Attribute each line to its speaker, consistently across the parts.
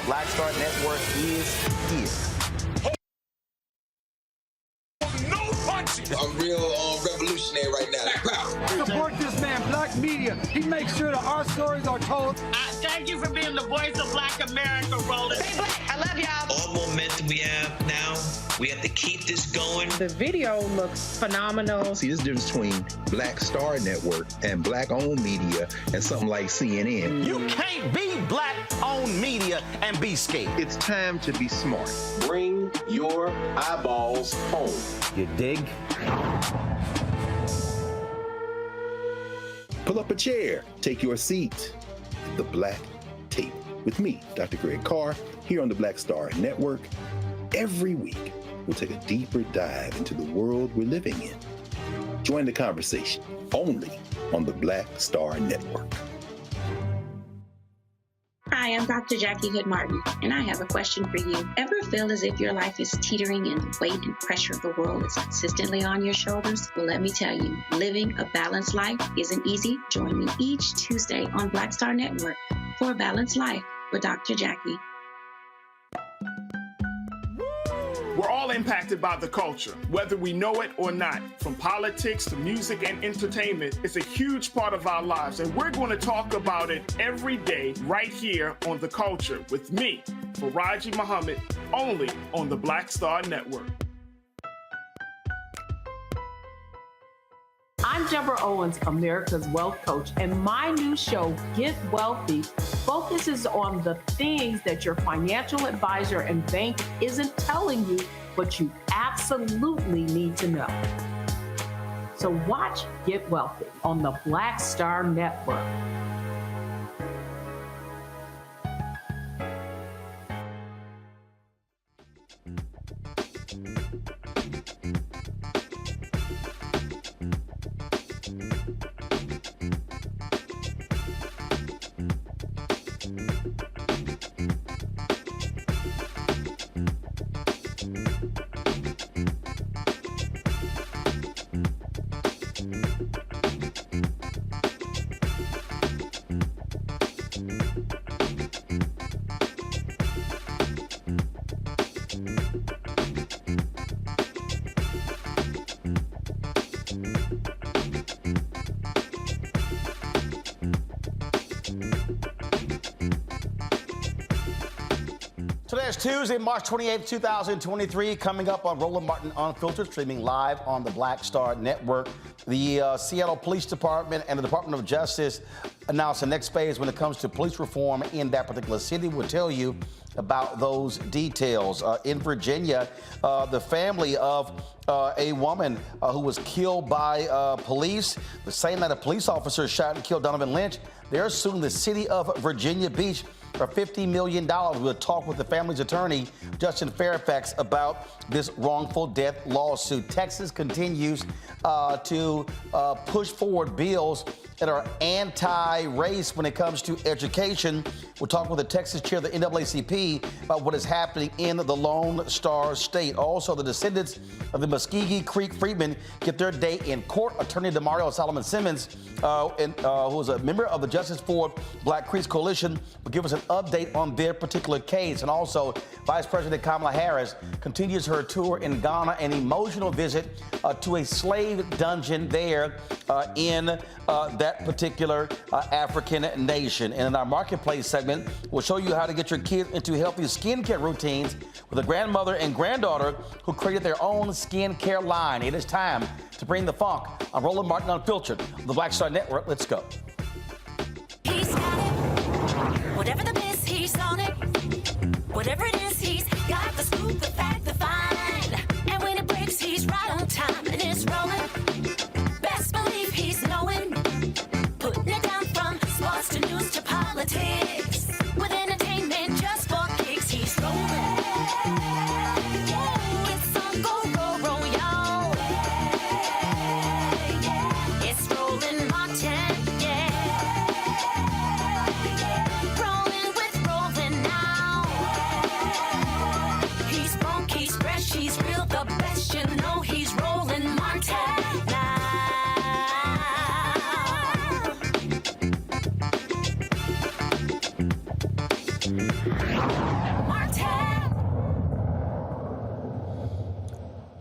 Speaker 1: Black Star Network is here.
Speaker 2: No punches!
Speaker 3: I'm real revolutionary right now.
Speaker 4: Support this man, Black Media. He makes sure that our stories are told.
Speaker 5: Thank you for being the voice of Black America, Roland.
Speaker 6: Stay black. I love y'all.
Speaker 7: All momentum we have now, we have to keep this going.
Speaker 8: The video looks phenomenal.
Speaker 9: See, there's a difference between Black Star Network and black-owned media and something like CNN.
Speaker 1: You can't be black-owned media and be scared.
Speaker 9: It's time to be smart.
Speaker 10: Bring your eyeballs home.
Speaker 1: You dig?
Speaker 9: Pull up a chair, take your seat. The Black Tape with me, Dr. Greg Carr, here on the Black Star Network. Every week, we'll take a deeper dive into the world we're living in. Join the conversation only on the Black Star Network.
Speaker 6: Hi,
Speaker 2: Hi, I'm Dr. Jackie Hood Martin, and I have a question for you. Ever feel as if your life is teetering and the weight and pressure of the world is consistently on your shoulders? Well, let me tell you, living a balanced life isn't easy. Join me each Tuesday on Black Star Network for A Balanced Life with Dr. Jackie.
Speaker 6: We're all impacted by the culture, whether we know it or not. From politics to music and entertainment, it's a huge part of our lives, and we're going to talk about it every day right here on The Culture with me, Faraji Muhammad, only on the Black Star Network.
Speaker 11: I'm Deborah Owens, America's Wealth Coach, and my new show, Get Wealthy, focuses on the things that your financial advisor and bank isn't telling you, but you absolutely need to know. So watch Get Wealthy on the Black Star Network.
Speaker 1: Today is Tuesday, March 28th, 2023, coming up on Roland Martin Unfiltered, streaming live on the Black Star Network. The Seattle Police Department and the Department of Justice announced the next phase when it comes to police reform in that particular city. We'll tell you about those details. In Virginia, the family of a woman who was killed by police, the same night a police officer shot and killed Donovon Lynch, they're suing the city of Virginia Beach for $50 million. We'll talk with the family's attorney, Justin Fairfax, about this wrongful death lawsuit. Texas continues to push forward bills that are anti-race when it comes to education. We'll talk with the Texas chair of the NAACP about what is happening in the Lone Star State. Also, the descendants of the Muskogee Creek freedmen get their day in court. Attorney DeMario Solomon Simmons, who is a member of the Justice for Black Creeks Coalition, will give us an update on their particular case. And also, Vice President Kamala Harris continues her tour in Ghana, an emotional visit to a slave dungeon there in that particular African nation. And in our marketplace segment, we'll show you how to get your kids into healthy skincare routines with a grandmother and granddaughter who created their own skincare line. It is time to bring the funk on Roland Martin Unfiltered on the Black Star Network. Let's go.
Speaker 12: He's got it. Whatever the biz, he's on it. Whatever it is, he's got the scoop, the fact, the find. And when it breaks, he's right on time and it's rolling. Best believe he's knowing. Putting it down from sports to news to politics. With entertainment just for kicks, he's rolling. It's on go, roll, y'all. It's Roland Martin, yeah. Rolling with Roland now. He's funk, he's fresh, he's real, the best, you know he's Roland Martin now.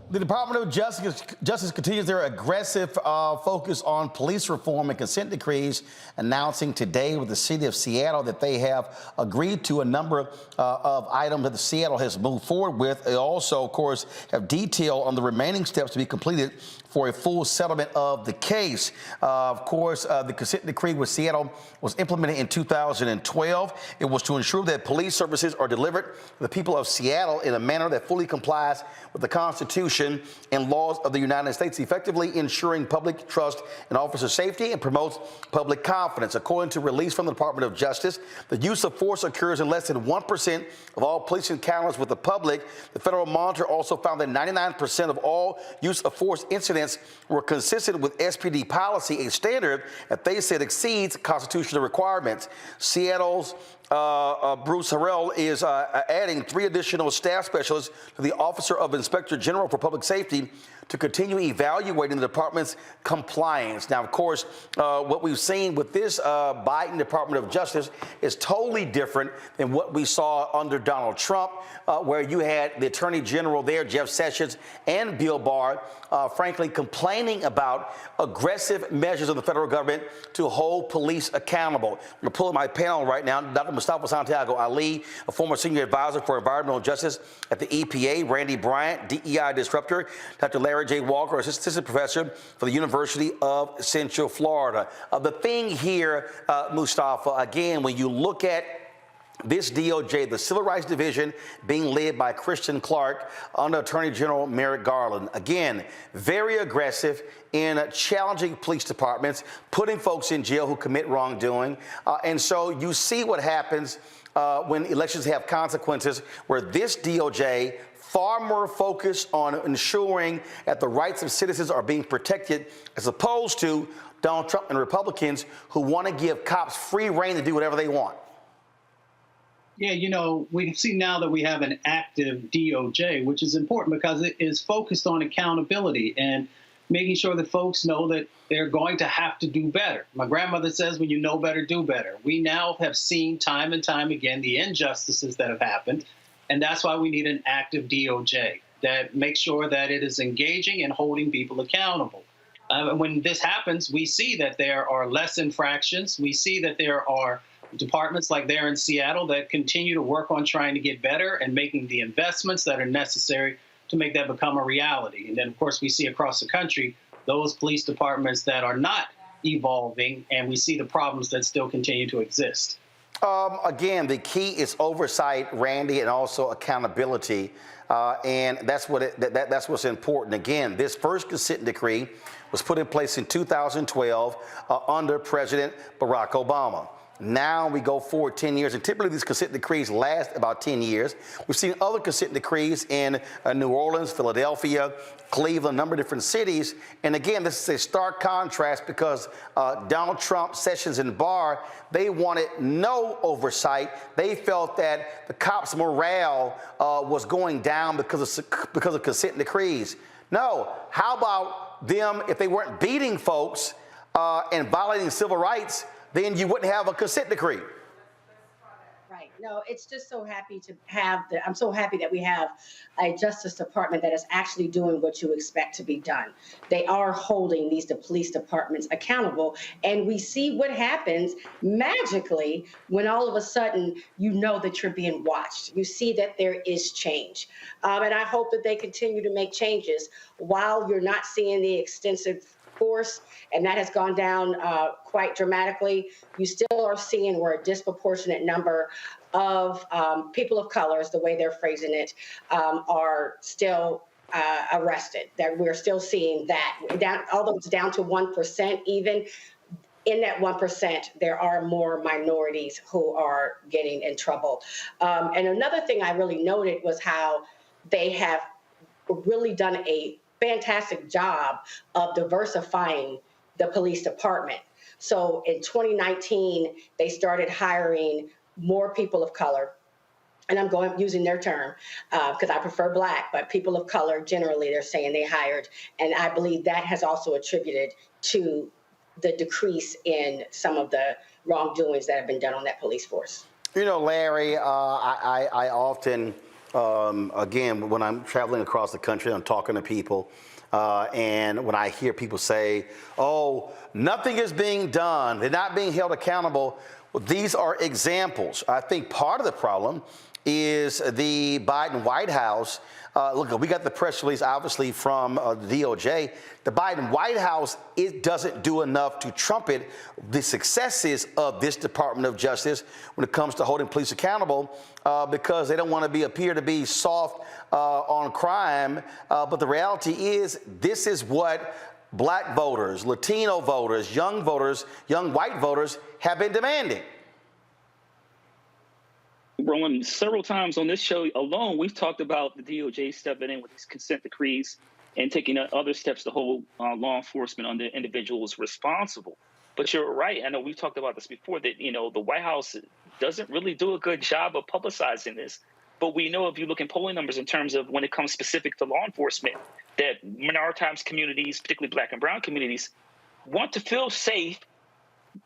Speaker 1: The Department of Justice continues their aggressive focus on police reform and consent decrees, announcing today with the city of Seattle that they have agreed to a number of items that the Seattle has moved forward with. They also, of course, have detail on the remaining steps to be completed for a full settlement of the case. Of course, the consent decree with Seattle was implemented in 2012. It was to ensure that police services are delivered to the people of Seattle in a manner that fully complies with the Constitution Constitution and laws of the United States, effectively ensuring public trust in officer safety and promotes public confidence. According to release from the Department of Justice, the use of force occurs in less than 1% of all police encounters with the public. The Federal Monitor also found that 99% of all use of force incidents were consistent with SPD policy, a standard that they said exceeds constitutional requirements. Seattle's Bruce Harrell is adding 3 additional staff specialists to the Office of Inspector General for Public Safety to continue evaluating the department's compliance. Now, of course, what we've seen with this Biden Department of Justice is totally different than what we saw under Donald Trump, where you had the Attorney General there, Jeff Sessions, and Bill Barr, frankly, complaining about aggressive measures of the federal government to hold police accountable. I'm going to pull up my panel right now. Dr. Mustafa Santiago Ali, a former senior advisor for environmental justice at the EPA, Randy Bryant, DEI disruptor, Dr. Larry J. Walker, assistant professor for the University of Central Florida. The thing here, Mustafa, again, when you look at this DOJ, the Civil Rights Division being led by Christian Clark under Attorney General Merrick Garland. Again, very aggressive in challenging police departments, putting folks in jail who commit wrongdoing. And so you see what happens when elections have consequences, where this DOJ far more focused on ensuring that the rights of citizens are being protected, as opposed to Donald Trump and Republicans who want to give cops free rein to do whatever they want.
Speaker 13: Yeah, you know, we can see now that we have an active DOJ, which is important because it is focused on accountability and making sure that folks know that they're going to have to do better. My grandmother says, when you know better, do better. We now have seen time and time again the injustices that have happened, and that's why we need an active DOJ that makes sure that it is engaging and holding people accountable. When this happens, we see that there are less infractions. We see that there are departments like there in Seattle that continue to work on trying to get better and making the investments that are necessary to make that become a reality. And then, of course, we see across the country those police departments that are not evolving, and we see the problems that still continue to exist.
Speaker 1: Again, the key is oversight, Randy, and also accountability. And that's that's what's important. Again, this first consent decree was put in place in 2012 under President Barack Obama. Now we go forward 10 years, and typically these consent decrees last about 10 years. We've seen other consent decrees in New Orleans, Philadelphia, Cleveland, a number of different cities. And again, this is a stark contrast because Donald Trump, Sessions, and Barr, they wanted no oversight. They felt that the cops' morale was going down because of consent decrees. No, how about them, if they weren't beating folks and violating civil rights, then you wouldn't have a consent decree.
Speaker 14: Right. No, it's just so happy to have I'm so happy that we have a Justice Department that is actually doing what you expect to be done. They are holding these police departments accountable, and we see what happens magically when all of a sudden you know that you're being watched. You see that there is change. And I hope that they continue to make changes while you're not seeing the extensive force, and that has gone down quite dramatically. You still are seeing where a disproportionate number of people of color, is the way they're phrasing it, are still arrested. That we're still seeing that, although it's down to 1%, even in that 1%, there are more minorities who are getting in trouble. And another thing I really noted was how they have really done a fantastic job of diversifying the police department. So in 2019, they started hiring more people of color. And I'm using their term because I prefer Black, but people of color, generally, they're saying they hired. And I believe that has also attributed to the decrease in some of the wrongdoings that have been done on that police force.
Speaker 1: You know, Larry, I often, again, when I'm traveling across the country, I'm talking to people, and when I hear people say, oh, nothing is being done, they're not being held accountable, well, these are examples. I think part of the problem is the Biden White House Look, we got the press release, obviously, from the DOJ. The Biden White House, it doesn't do enough to trumpet the successes of this Department of Justice when it comes to holding police accountable because they don't want to appear to be soft on crime. But the reality is, this is what black voters, Latino voters, young white voters have been demanding.
Speaker 15: Roland, several times on this show alone, we've talked about the DOJ stepping in with these consent decrees and taking other steps to hold law enforcement on the individuals responsible. But you're right. I know we've talked about this before, that, the White House doesn't really do a good job of publicizing this. But we know, if you look in polling numbers in terms of when it comes specific to law enforcement, that minoritized communities, particularly black and brown communities, want to feel safe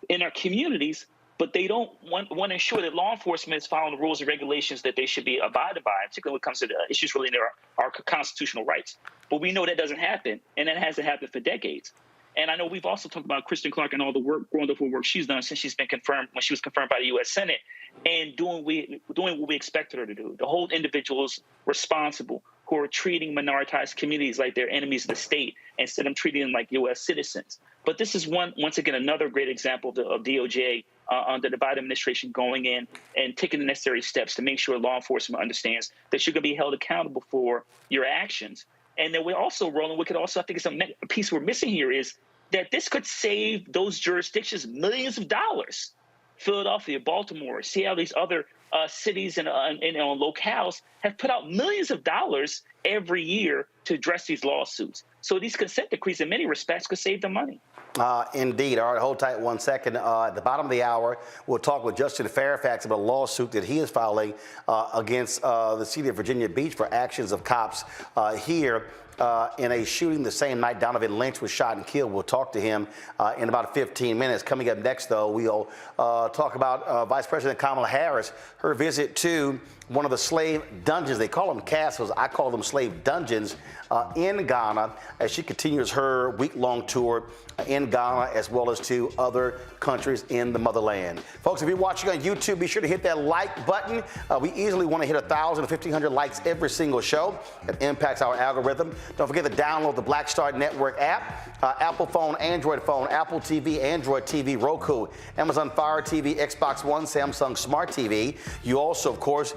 Speaker 15: in our communities, but they don't want to ensure that law enforcement is following the rules and regulations that they should be abided by, particularly when it comes to the issues related to our constitutional rights. But we know that doesn't happen, and that hasn't happened for decades. And I know we've also talked about Kristen Clark and all the wonderful work she's done since she's been confirmed, when she was confirmed by the U.S. Senate, and doing what we expected her to do, to hold individuals responsible who are treating minoritized communities like they're enemies of the state instead of treating them like U.S. citizens. But this is once again, another great example of DOJ under the Biden administration going in and taking the necessary steps to make sure law enforcement understands that you're going to be held accountable for your actions. And then we're also, Roland, I think it's a piece we're missing here is that this could save those jurisdictions millions of dollars. Philadelphia, Baltimore, Seattle, these other cities and locales have put out millions of dollars every year to address these lawsuits. So these consent decrees, in many respects, could save them money.
Speaker 1: Indeed. All right, hold tight 1 second. At the bottom of the hour, we'll talk with Justin Fairfax about a lawsuit that he is filing against the city of Virginia Beach for actions of cops here in a shooting the same night Donovon Lynch was shot and killed. We'll talk to him in about 15 minutes. Coming up next, though, we'll talk about Vice President Kamala Harris, her visit to one of the slave dungeons. They call them castles. I call them slave dungeons in Ghana, as she continues her week-long tour in Ghana, as well as to other countries in the motherland. Folks, if you're watching on YouTube, be sure to hit that like button. We easily want to hit 1,000 to 1,500 likes every single show. It impacts our algorithm. Don't forget to download the Black Star Network app. Apple phone, Android phone, Apple TV, Android TV, Roku, Amazon Fire TV, Xbox One, Samsung Smart TV. You also, of course,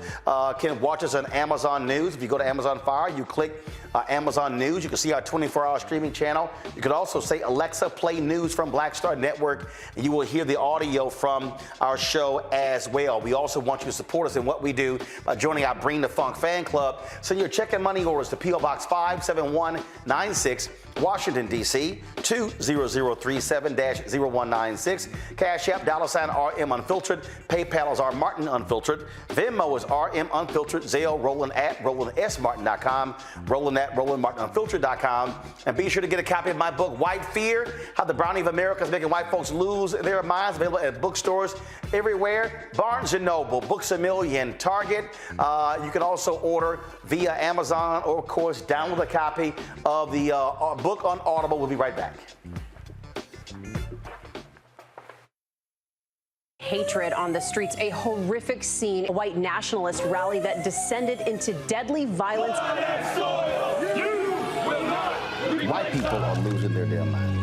Speaker 1: can watch us on Amazon News. If you go to Amazon Fire, you click Amazon News. You can see our 24-hour streaming channel. You could also say, Alexa, play news from Black Star Network, and you will hear the audio from our show as well. We also want you to support us in what we do by joining our Bring the Funk fan club. Send your check and money orders to P.O. Box 57196, Washington, D.C., 20037-0196. Cash App, $RM Unfiltered. PayPal is R Martin Unfiltered. Venmo is RM Unfiltered. Zelle, Roland at RolandSMartin.com. Roland at RolandMartinUnfiltered.com. And be sure to get a copy of my book, White Fear, How the Brownie of America is Making White Folks Lose Their Minds. Available at bookstores everywhere. Barnes & Noble, Books A Million, Target. You can also order via Amazon or, of course, download a copy of the book on Audible. We'll be right back.
Speaker 16: Hatred on the streets, a horrific scene, a white nationalist rally that descended into deadly violence.
Speaker 1: White people are losing their damn minds.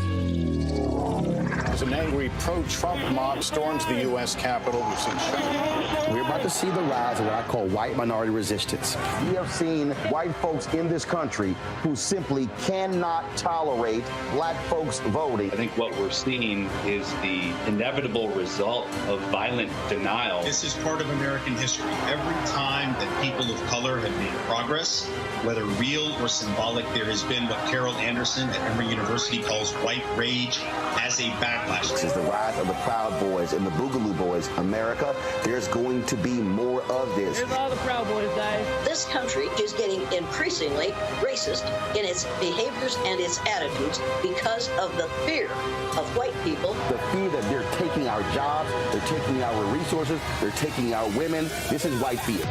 Speaker 17: As an angry pro-Trump mob storms the U.S. Capitol, we've seen
Speaker 1: We're about to see the rise of what I call white minority resistance. We have seen white folks in this country who simply cannot tolerate black folks voting.
Speaker 18: I think what we're seeing is the inevitable result of violent denial.
Speaker 19: This is part of American history. Every time that people of color have made progress, whether real or symbolic, there has been what Carol Anderson at Emory University calls white rage as a backlash.
Speaker 1: This is the rise of the Proud Boys and the Boogaloo Boys. America, there's going to be more of this.
Speaker 20: Here's all the Proud Boys, guys.
Speaker 21: This country is getting increasingly racist in its behaviors and its attitudes because of the fear of white people.
Speaker 1: The fear that they're taking our jobs, they're taking our resources, they're taking our women. This is white fear.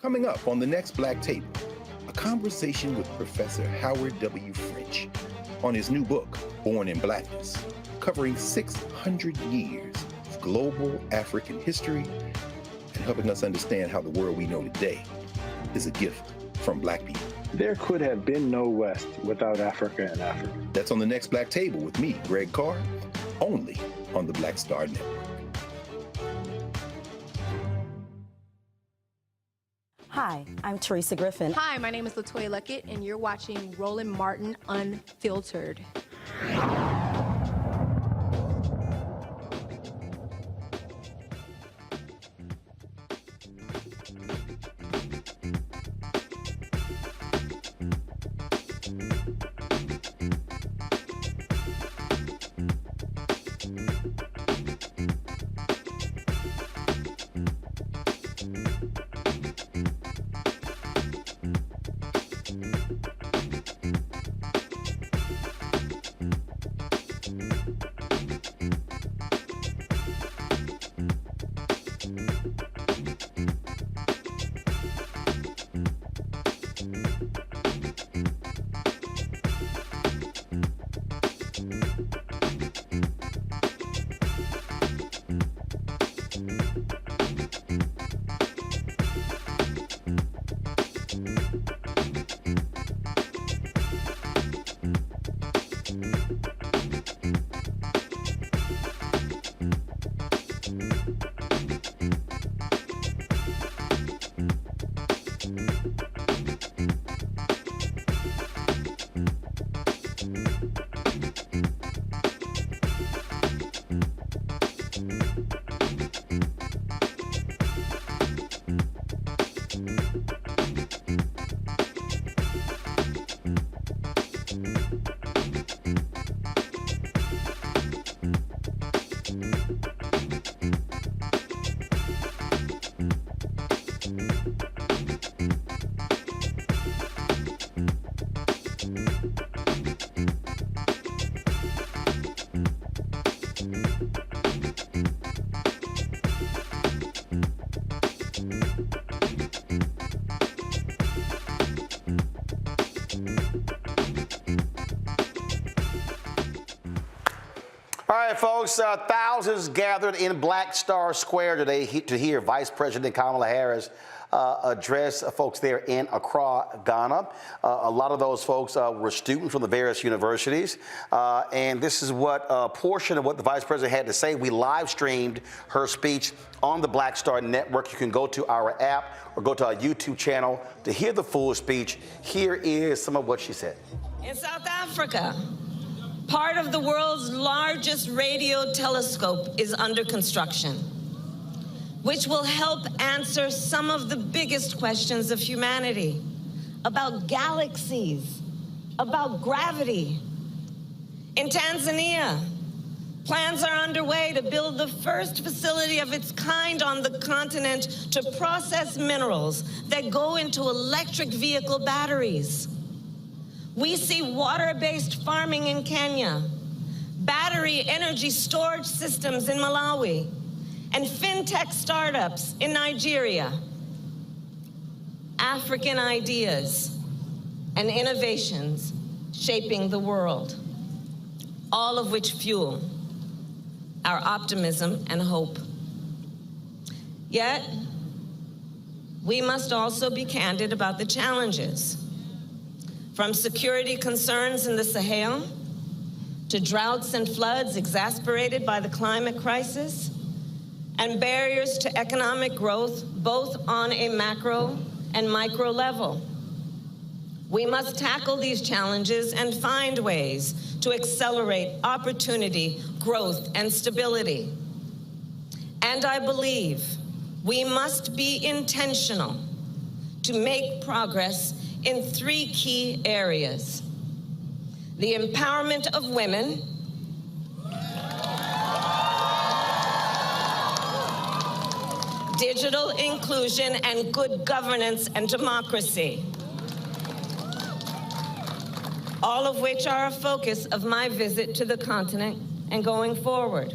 Speaker 9: Coming up on the next Black Table, a conversation with Professor Howard W. French on his new book, Born in Blackness, covering 600 years of global African history and helping us understand how the world we know today is a gift from Black people.
Speaker 20: There could have been no West without Africa and Africa.
Speaker 9: That's on the next Black Table with me, Greg Carr, only on the Black Star Network.
Speaker 22: Hi, I'm Teresa Griffin.
Speaker 8: Hi, my name is LaToya Luckett, and you're watching Roland Martin Unfiltered.
Speaker 1: All right, folks, thousands gathered in Black Star Square today to hear Vice President Kamala Harris address folks there in Accra, Ghana. A lot of those folks were students from the various universities. And this is what a portion of what the Vice President had to say. We live streamed her speech on the Black Star Network. You can go to our app or go to our YouTube channel to hear the full speech. Here is some of what she said.
Speaker 23: In South Africa, part of the world's largest radio telescope is under construction, which will help answer some of the biggest questions of humanity about galaxies, about gravity. In Tanzania, plans are underway to build the first facility of its kind on the continent to process minerals that go into electric vehicle batteries. We see water-based farming in Kenya, battery energy storage systems in Malawi, and fintech startups in Nigeria. African ideas and innovations shaping the world, all of which fuel our optimism and hope. Yet, we must also be candid about the challenges. From security concerns in the Sahel, to droughts and floods exacerbated by the climate crisis, and barriers to economic growth, both on a macro and micro level. We must tackle these challenges and find ways to accelerate opportunity, growth, and stability. And I believe we must be intentional to make progress in 3 key areas: the empowerment of women, digital inclusion, and good governance and democracy, all of which are a focus of my visit to the continent and going forward.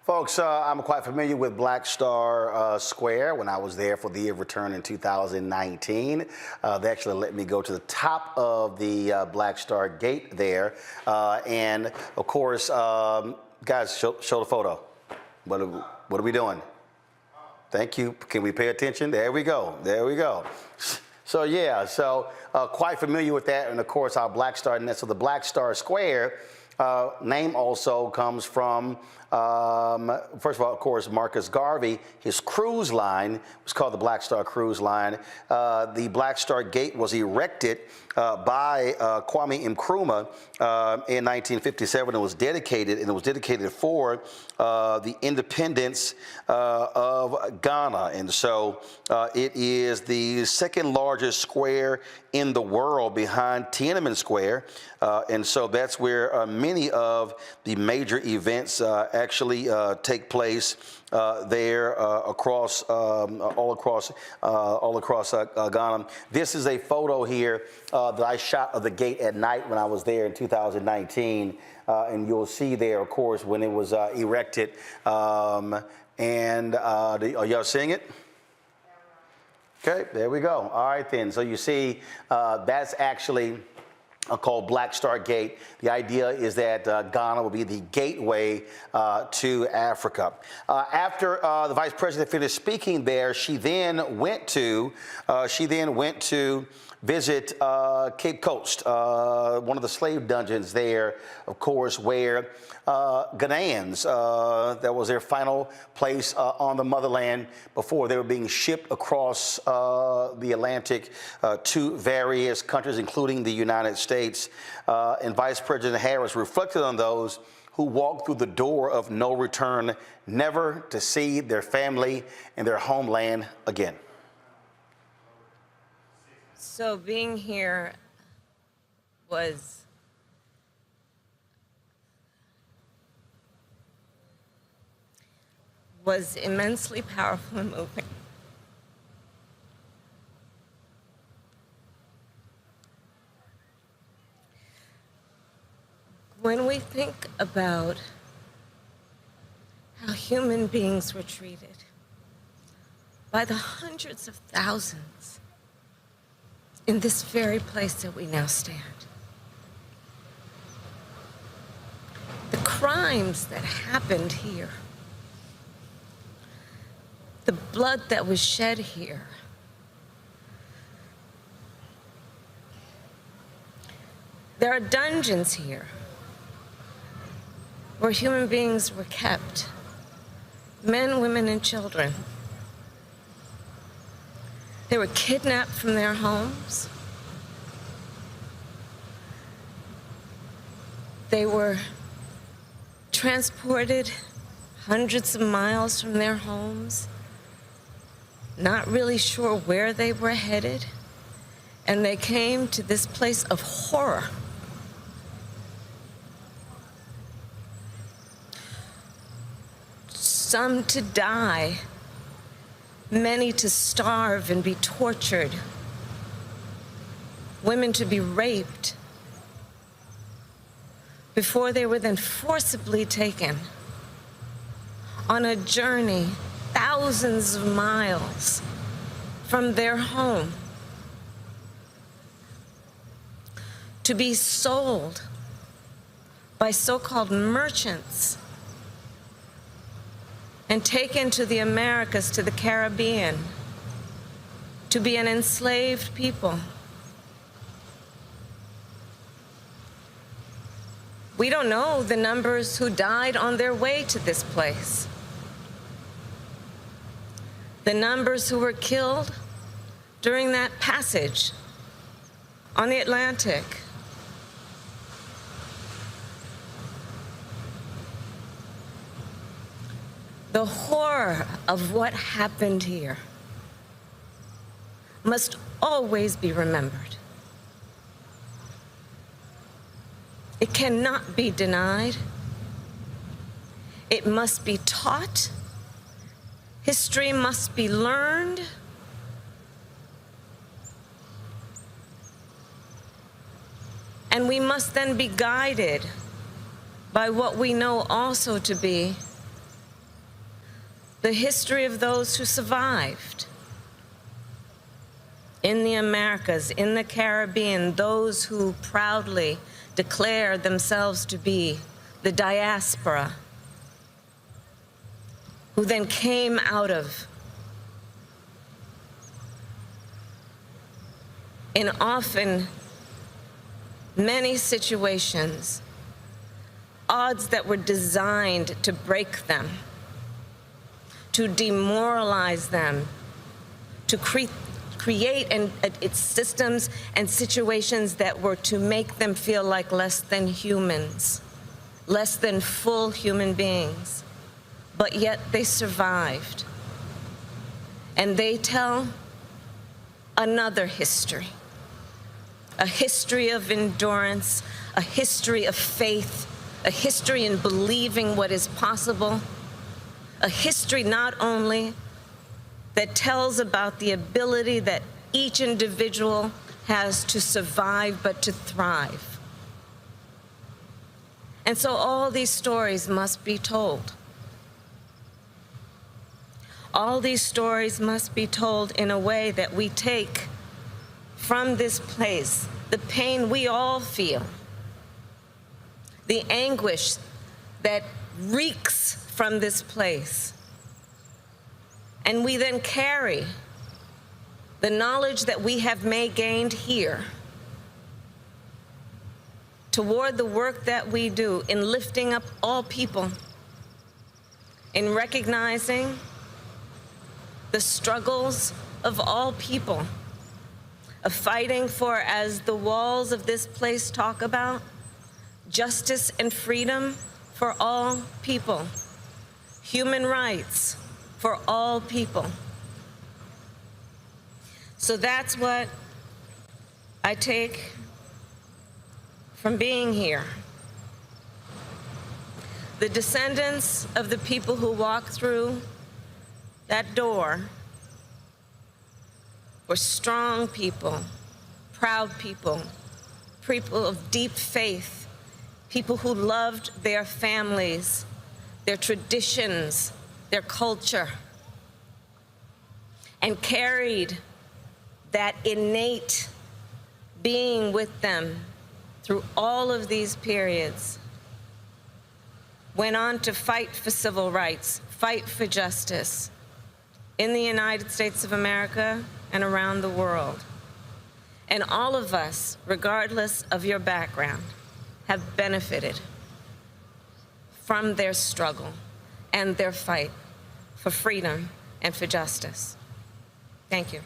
Speaker 1: Folks, I'm quite familiar with Black Star Square when I was there for the year of return in 2019. They actually let me go to the top of the Black Star Gate there. And of course, guys, show the photo. What are we doing? Thank you. Can we pay attention? There we go. There we go. So yeah, quite familiar with that. And of course, our Black Star, so the Black Star Square name also comes from, first of all, of course, Marcus Garvey. His cruise line was called the Black Star Cruise Line. The Black Star Gate was erected by Kwame Nkrumah in 1957. It was dedicated for the independence of Ghana. And so it is the second largest square in the world behind Tiananmen Square. And so that's where many of the major events actually take place there across all across Ghana. This is a photo here that I shot of the gate at night when I was there in 2019, and you'll see there, of course, when it was erected. Are y'all seeing it? Okay, there we go. All right then. So you see, that's actually called Black Star Gate. The idea is that Ghana will be the gateway to Africa. After the vice president finished speaking there, she then went to visit Cape Coast, one of the slave dungeons there, of course, where Ghanaians, that was their final place on the motherland before they were being shipped across the Atlantic to various countries, including the United States. And Vice President Harris reflected on those who walked through the door of no return, never to see their family and their homeland again.
Speaker 23: So being here was immensely powerful and moving. When we think about how human beings were treated by the hundreds of thousands in this very place that we now stand, the crimes that happened here, the blood that was shed here, there are dungeons here where human beings were kept, men, women, and children. They were kidnapped from their homes. They were transported hundreds of miles from their homes, not really sure where they were headed, and they came to this place of horror. Some to die, many to starve and be tortured, women to be raped before they were then forcibly taken on a journey thousands of miles from their home to be sold by so-called merchants and taken to the Americas, to the Caribbean, to be an enslaved people. We don't know the numbers who died on their way to this place, the numbers who were killed during that passage on the Atlantic. The horror of what happened here must always be remembered. It cannot be denied. It must be taught. History must be learned. And we must then be guided by what we know also to be the history of those who survived in the Americas, in the Caribbean, those who proudly declare themselves to be the diaspora, who then came out of, in often many situations, odds that were designed to break them, to demoralize them, to create its systems and situations that were to make them feel like less than humans, less than full human beings. But yet they survived. And they tell another history, a history of endurance, a history of faith, a history in believing what is possible, a history not only that tells about the ability that each individual has to survive, but to thrive. And so all these stories must be told. All these stories must be told in a way that we take from this place the pain we all feel, the anguish that reeks from this place. And we then carry the knowledge that we have gained here toward the work that we do in lifting up all people, in recognizing the struggles of all people, of fighting for, as the walls of this place talk about, justice and freedom for all people, human rights for all people. So that's what I take from being here. The descendants of the people who walked through that door were strong people, proud people, people of deep faith, people who loved their families, their traditions, their culture, and carried that innate being with them through all of these periods. Went on to fight for civil rights, fight for justice in the United States of America and around the world. And all of us, regardless of your background, have benefited from their struggle and their fight for freedom and for justice. Thank you.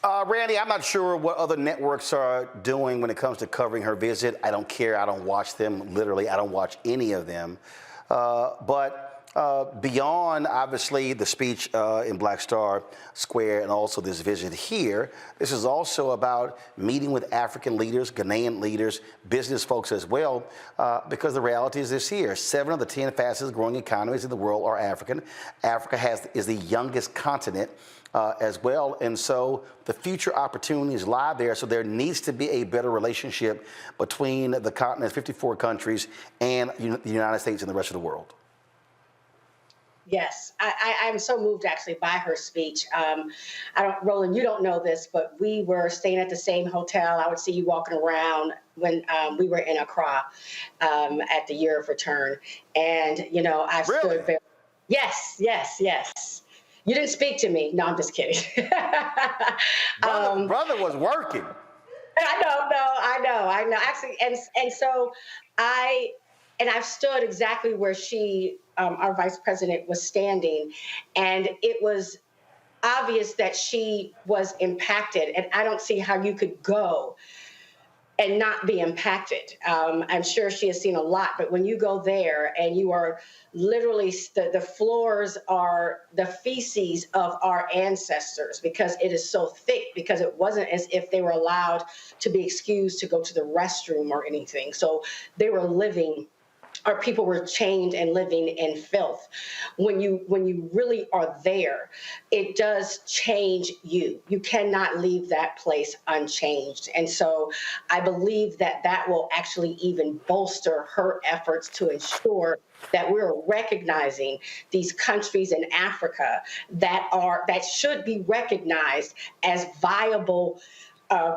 Speaker 1: Randy, I'm not sure what other networks are doing when it comes to covering her visit. I don't care. I don't watch them. Literally, I don't watch any of them. But beyond, obviously, the speech in Black Star Square and also this visit here, this is also about meeting with African leaders, Ghanaian leaders, business folks as well, because the reality is this here. 7 of the 10 fastest growing economies in the world are African. Africa is the youngest continent as well. And so the future opportunities lie there. So there needs to be a better relationship between the continent's 54 countries and the United States and the rest of the world.
Speaker 14: Yes, I'm so moved actually by her speech. Roland, you don't know this, but we were staying at the same hotel. I would see you walking around when we were in Accra at the Year of Return. And, you know, I stood there. Yes. You didn't speak to me. No, I'm just kidding.
Speaker 1: Brother was working.
Speaker 14: I know. Actually, and so I've stood exactly where she, our vice president, was standing, and it was obvious that she was impacted, and I don't see how you could go and not be impacted. I'm sure she has seen a lot, but when you go there and you are literally, the floors are the feces of our ancestors because it is so thick, because it wasn't as if they were allowed to be excused to go to the restroom or anything. So they were living our people were chained and living in filth. When you really are there, it does change you. You cannot leave that place unchanged. And so I believe that that will actually even bolster her efforts to ensure that we're recognizing these countries in Africa that should be recognized as viable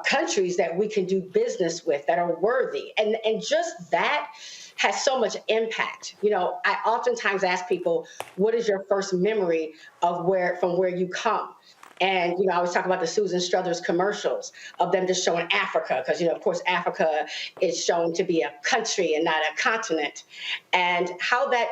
Speaker 14: countries that we can do business with, that are worthy. And just that has so much impact. You know, I oftentimes ask people, what is your first memory of from where you come? And, you know, I always talk about the Susan Struthers commercials of them just showing Africa, because, you know, of course, Africa is shown to be a country and not a continent, and how that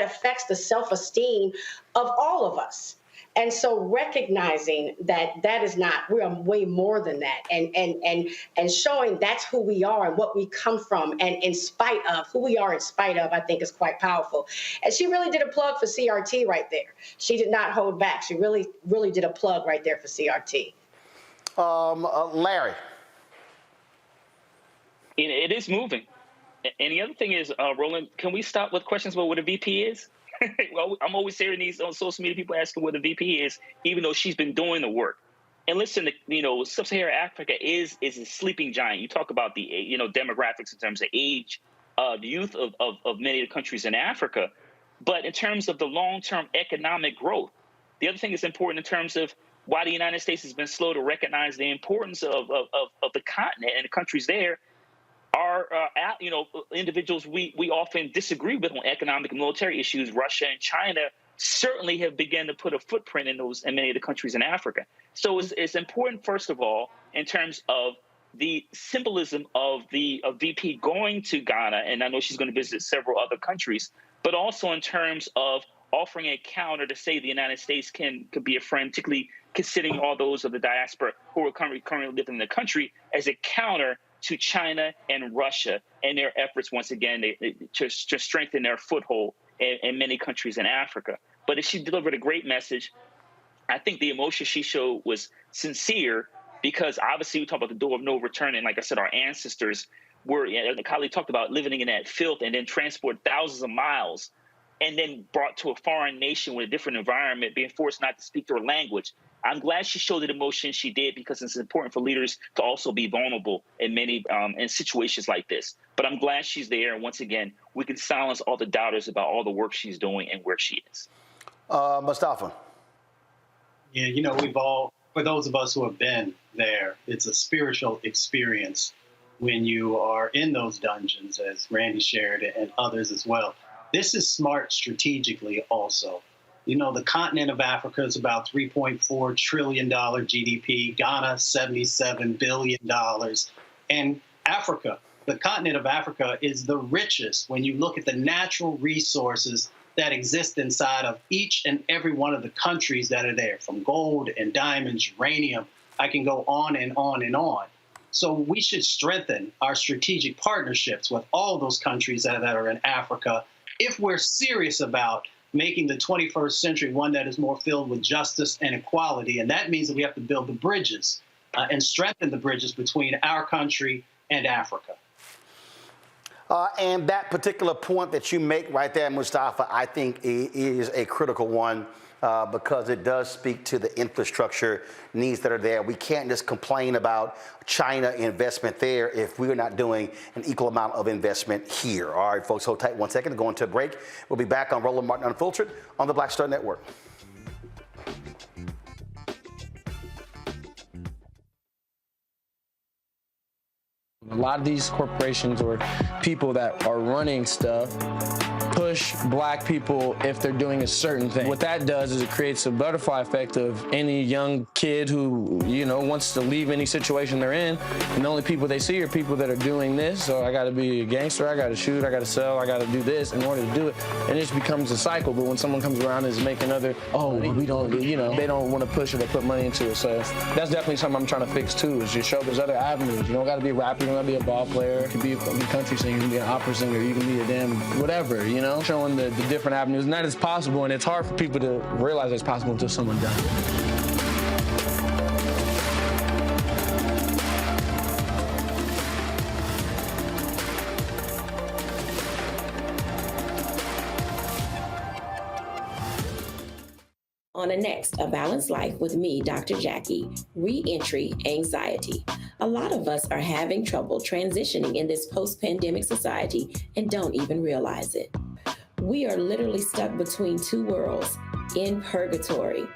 Speaker 14: affects the self-esteem of all of us. And so recognizing that is not, we are way more than that, and showing that's who we are and what we come from, and in spite of who we are, I think is quite powerful. And she really did a plug for CRT right there. She did not hold back. She really, really did a plug right there for CRT.
Speaker 1: Larry.
Speaker 15: It is moving. And the other thing is, Roland, can we stop with questions about what a VP is? Well, I'm always hearing these on social media, people asking what a VP is, even though she's been doing the work. And listen, you know, sub-Saharan Africa is a sleeping giant. You talk about the, you know, demographics in terms of age, the youth of many of the countries in Africa. But in terms of the long-term economic growth, the other thing that's important in terms of why the United States has been slow to recognize the importance of the continent and the countries there are, you know, individuals we often disagree with on economic and military issues. Russia and China certainly have begun to put a footprint in many of the countries in Africa. So it's important, first of all, in terms of the symbolism of the VP going to Ghana, and I know she's going to visit several other countries, but also in terms of offering a counter to say the United States could be a friend, particularly considering all those of the diaspora who are currently living in the country, as a counter to China and Russia and their efforts, once again, to strengthen their foothold in many countries in Africa. But she delivered a great message. I think the emotion she showed was sincere, because obviously we talk about the door of no return. And like I said, our ancestors were, the colleague talked about living in that filth and then transported thousands of miles and then brought to a foreign nation with a different environment, being forced not to speak their language. I'm glad she showed the emotion she did, because it's important for leaders to also be vulnerable in many in situations like this. But I'm glad she's there. And once again, we can silence all the doubters about all the work she's doing and where she is.
Speaker 1: Mustafa.
Speaker 13: Yeah, you know, we've all, for those of us who have been there, it's a spiritual experience when you are in those dungeons, as Randy shared, and others as well. This is smart strategically also. You know, the continent of Africa is about $3.4 trillion GDP, Ghana, $77 billion. And Africa, the continent of Africa, is the richest when you look at the natural resources that exist inside of each and every one of the countries that are there, from gold and diamonds, uranium. I can go on and on and on. So we should strengthen our strategic partnerships with all those countries that are in Africa if we're serious about making the 21st century one that is more filled with justice and equality. And that means that we have to build the bridges and strengthen the bridges between our country and Africa.
Speaker 1: And that particular point that you make right there, Mustafa, I think is a critical one, because it does speak to the infrastructure needs that are there. We can't just complain about China investment there if we're not doing an equal amount of investment here. All right, folks, hold tight 1 second. Going to a break. We'll be back on Roland Martin Unfiltered on the Black Star Network.
Speaker 3: A lot of these corporations or people that are running stuff push black people if they're doing a certain thing. What that does is it creates a butterfly effect of any young kid who, you know, wants to leave any situation they're in, and the only people they see are people that are doing this. So I got to be a gangster, I got to shoot, I got to sell, I got to do this in order to do it. And it just becomes a cycle. But when someone comes around and is making other, we don't, you know, they don't want to push it or put money into it. So that's definitely something I'm trying to fix too, is just show there's other avenues. You don't got to be a rapper, you don't got to be a ball player, you can be a country singer, you can be an opera singer, you can be a damn whatever, you know, showing the different avenues. And that is possible, and it's hard for people to realize it's possible until someone does it.
Speaker 2: On the next, A Balanced Life with me, Dr. Jackie, Re-Entry Anxiety. A lot of us are having trouble transitioning in this post-pandemic society and don't even realize it. We are literally stuck between two worlds, in purgatory.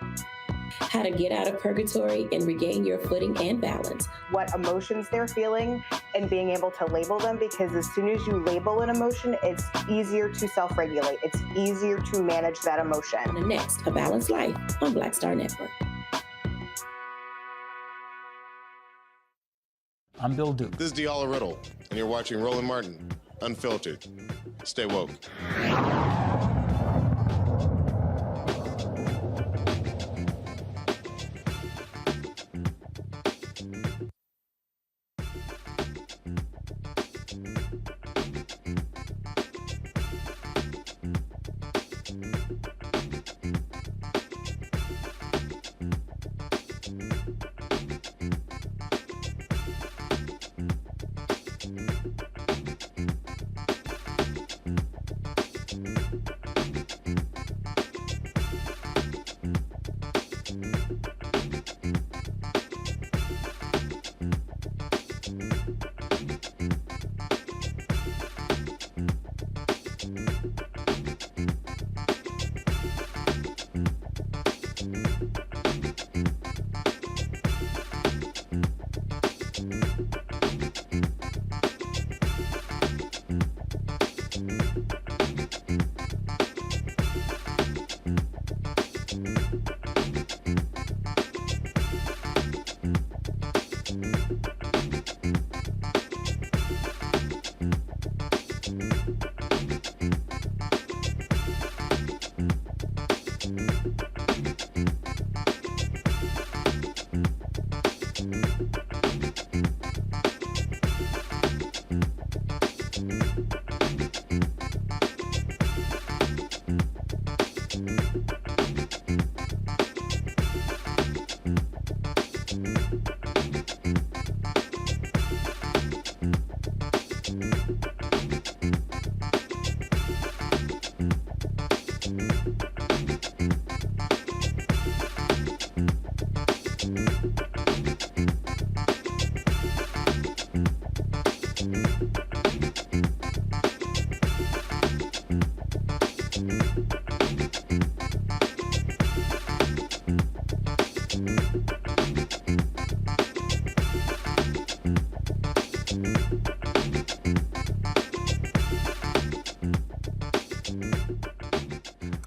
Speaker 2: How to get out of purgatory and regain your footing and balance.
Speaker 4: What emotions they're feeling and being able to label them, because as soon as you label an emotion, it's easier to self-regulate. It's easier to manage that emotion.
Speaker 2: On the next, A Balanced Life on Black Star Network.
Speaker 5: I'm Bill Duke.
Speaker 7: This is DeShayla Riddle, and you're watching Roland Martin, Unfiltered. Stay woke.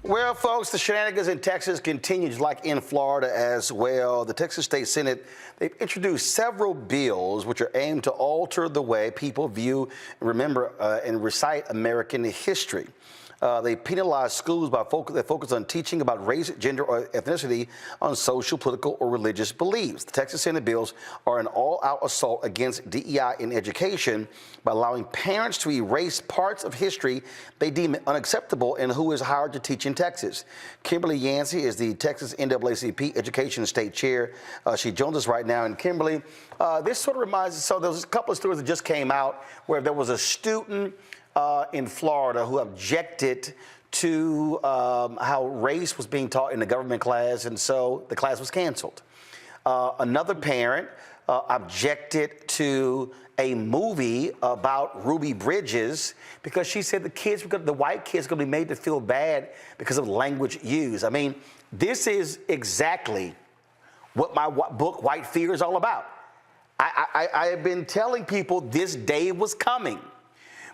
Speaker 1: Well, folks, the shenanigans in Texas continues, like in Florida as well. The Texas State Senate, they've introduced several bills which are aimed to alter the way people view, remember, and recite American history. They penalize schools by focus on teaching about race, gender, or ethnicity on social, political, or religious beliefs. The Texas Senate bills are an all-out assault against DEI in education by allowing parents to erase parts of history they deem unacceptable and who is hired to teach in Texas. Kimberly Yancey is the Texas NAACP Education State Chair. She joins us right now. And Kimberly, this sort of reminds us, so there was a couple of stories that just came out where there was a student in Florida who objected to how race was being taught in the government class, and so the class was canceled. Another parent objected to a movie about Ruby Bridges because she said the white kids are going to be made to feel bad because of language used. I mean, this is exactly what my book, White Fear, is all about. I have been telling people this day was coming,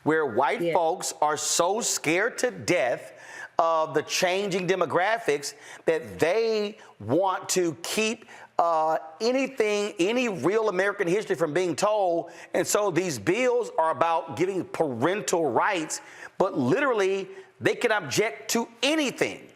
Speaker 1: where white folks are so scared to death of the changing demographics that they want to keep any real American history from being told. And so these bills are about giving parental rights, but literally they can object to anything.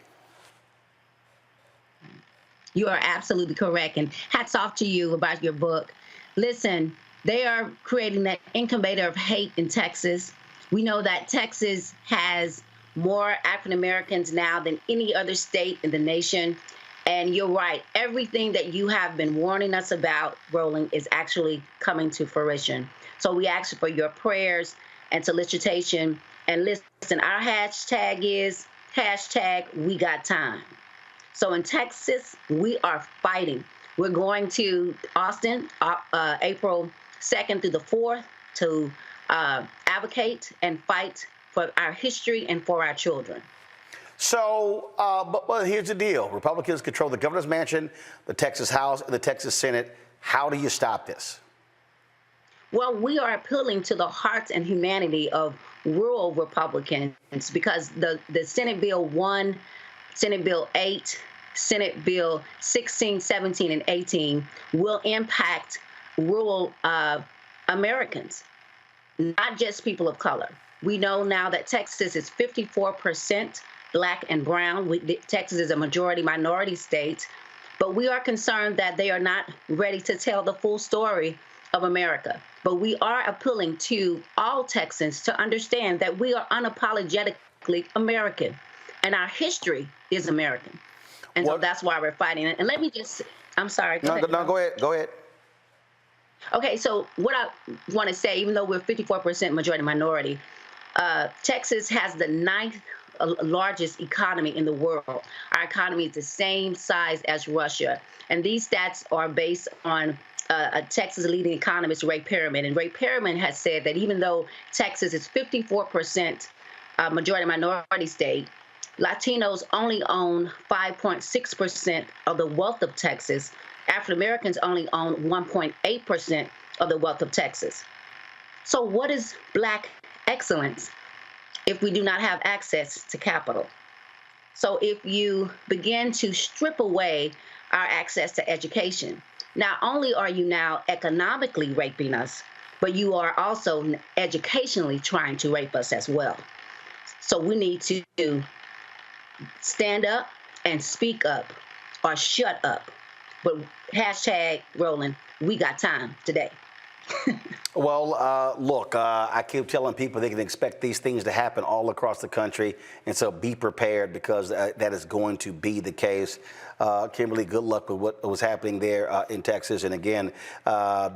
Speaker 24: You are absolutely correct. And hats off to you about your book. Listen, they are creating that incubator of hate in Texas. We know that Texas has more African Americans now than any other state in the nation. And you're right. Everything that you have been warning us about, Roland, is actually coming to fruition. So we ask for your prayers and solicitation. And listen, our hashtag is #WeGotTime. So in Texas, we are fighting. We're going to Austin, April 2nd through the 4th to advocate and fight for our history and for our children.
Speaker 1: So, but here's the deal. Republicans control the governor's mansion, the Texas House, and the Texas Senate. How do you stop this?
Speaker 24: Well, we are appealing to the hearts and humanity of rural Republicans because the Senate Bill 1, Senate Bill 8, Senate Bill 16, 17, and 18 will impact rural Americans, not just people of color. We know now that Texas is 54% Black and brown. Texas is a majority minority state, but we are concerned that they are not ready to tell the full story of America. But we are appealing to all Texans to understand that we are unapologetically American, and our history is American. And so that's why we're fighting it. And let me just, I'm sorry. Go ahead.
Speaker 1: Go ahead.
Speaker 24: Okay, so what I want to say, even though we're 54% majority minority, Texas has the 9th largest economy in the world. Our economy is the same size as Russia. And these stats are based on a Texas leading economist, Ray Perryman. And Ray Perryman has said that even though Texas is 54% majority minority state, Latinos only own 5.6% of the wealth of Texas. African Americans only own 1.8% of the wealth of Texas. So what is Black excellence if we do not have access to capital? So if you begin to strip away our access to education, not only are you now economically raping us, but you are also educationally trying to rape us as well. So we need to stand up and speak up or shut up. But hashtag Roland, we got time today.
Speaker 1: Well, look, I keep telling people they can expect these things to happen all across the country, and so be prepared because that is going to be the case. Kimberly, good luck with what was happening there in Texas. And again,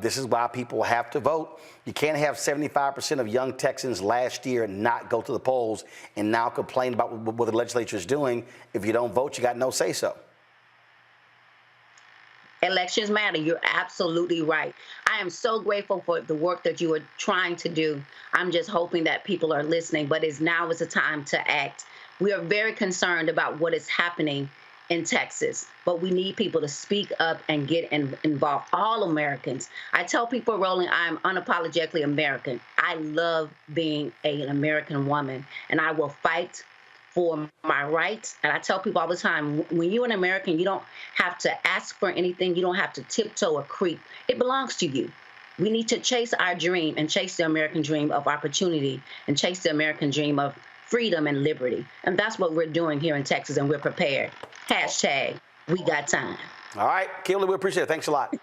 Speaker 1: this is why people have to vote. You can't have 75% of young Texans last year not go to the polls and now complain about what the legislature is doing. If you don't vote, you got no say-so.
Speaker 24: Elections matter. You're absolutely right. I am so grateful for the work that you are trying to do. I'm just hoping that people are listening, but now is the time to act. We are very concerned about what is happening in Texas, but we need people to speak up and get involved. All Americans. I tell people, Roland, I'm unapologetically American. I love being an American woman, and I will fight for my rights. And I tell people all the time, when you're an American, you don't have to ask for anything. You don't have to tiptoe or creep. It belongs to you. We need to chase our dream and chase the American dream of opportunity and chase the American dream of freedom and liberty. And that's what we're doing here in Texas, and we're prepared. Hashtag, we got time.
Speaker 1: All right, Kimberly, we appreciate it. Thanks a lot.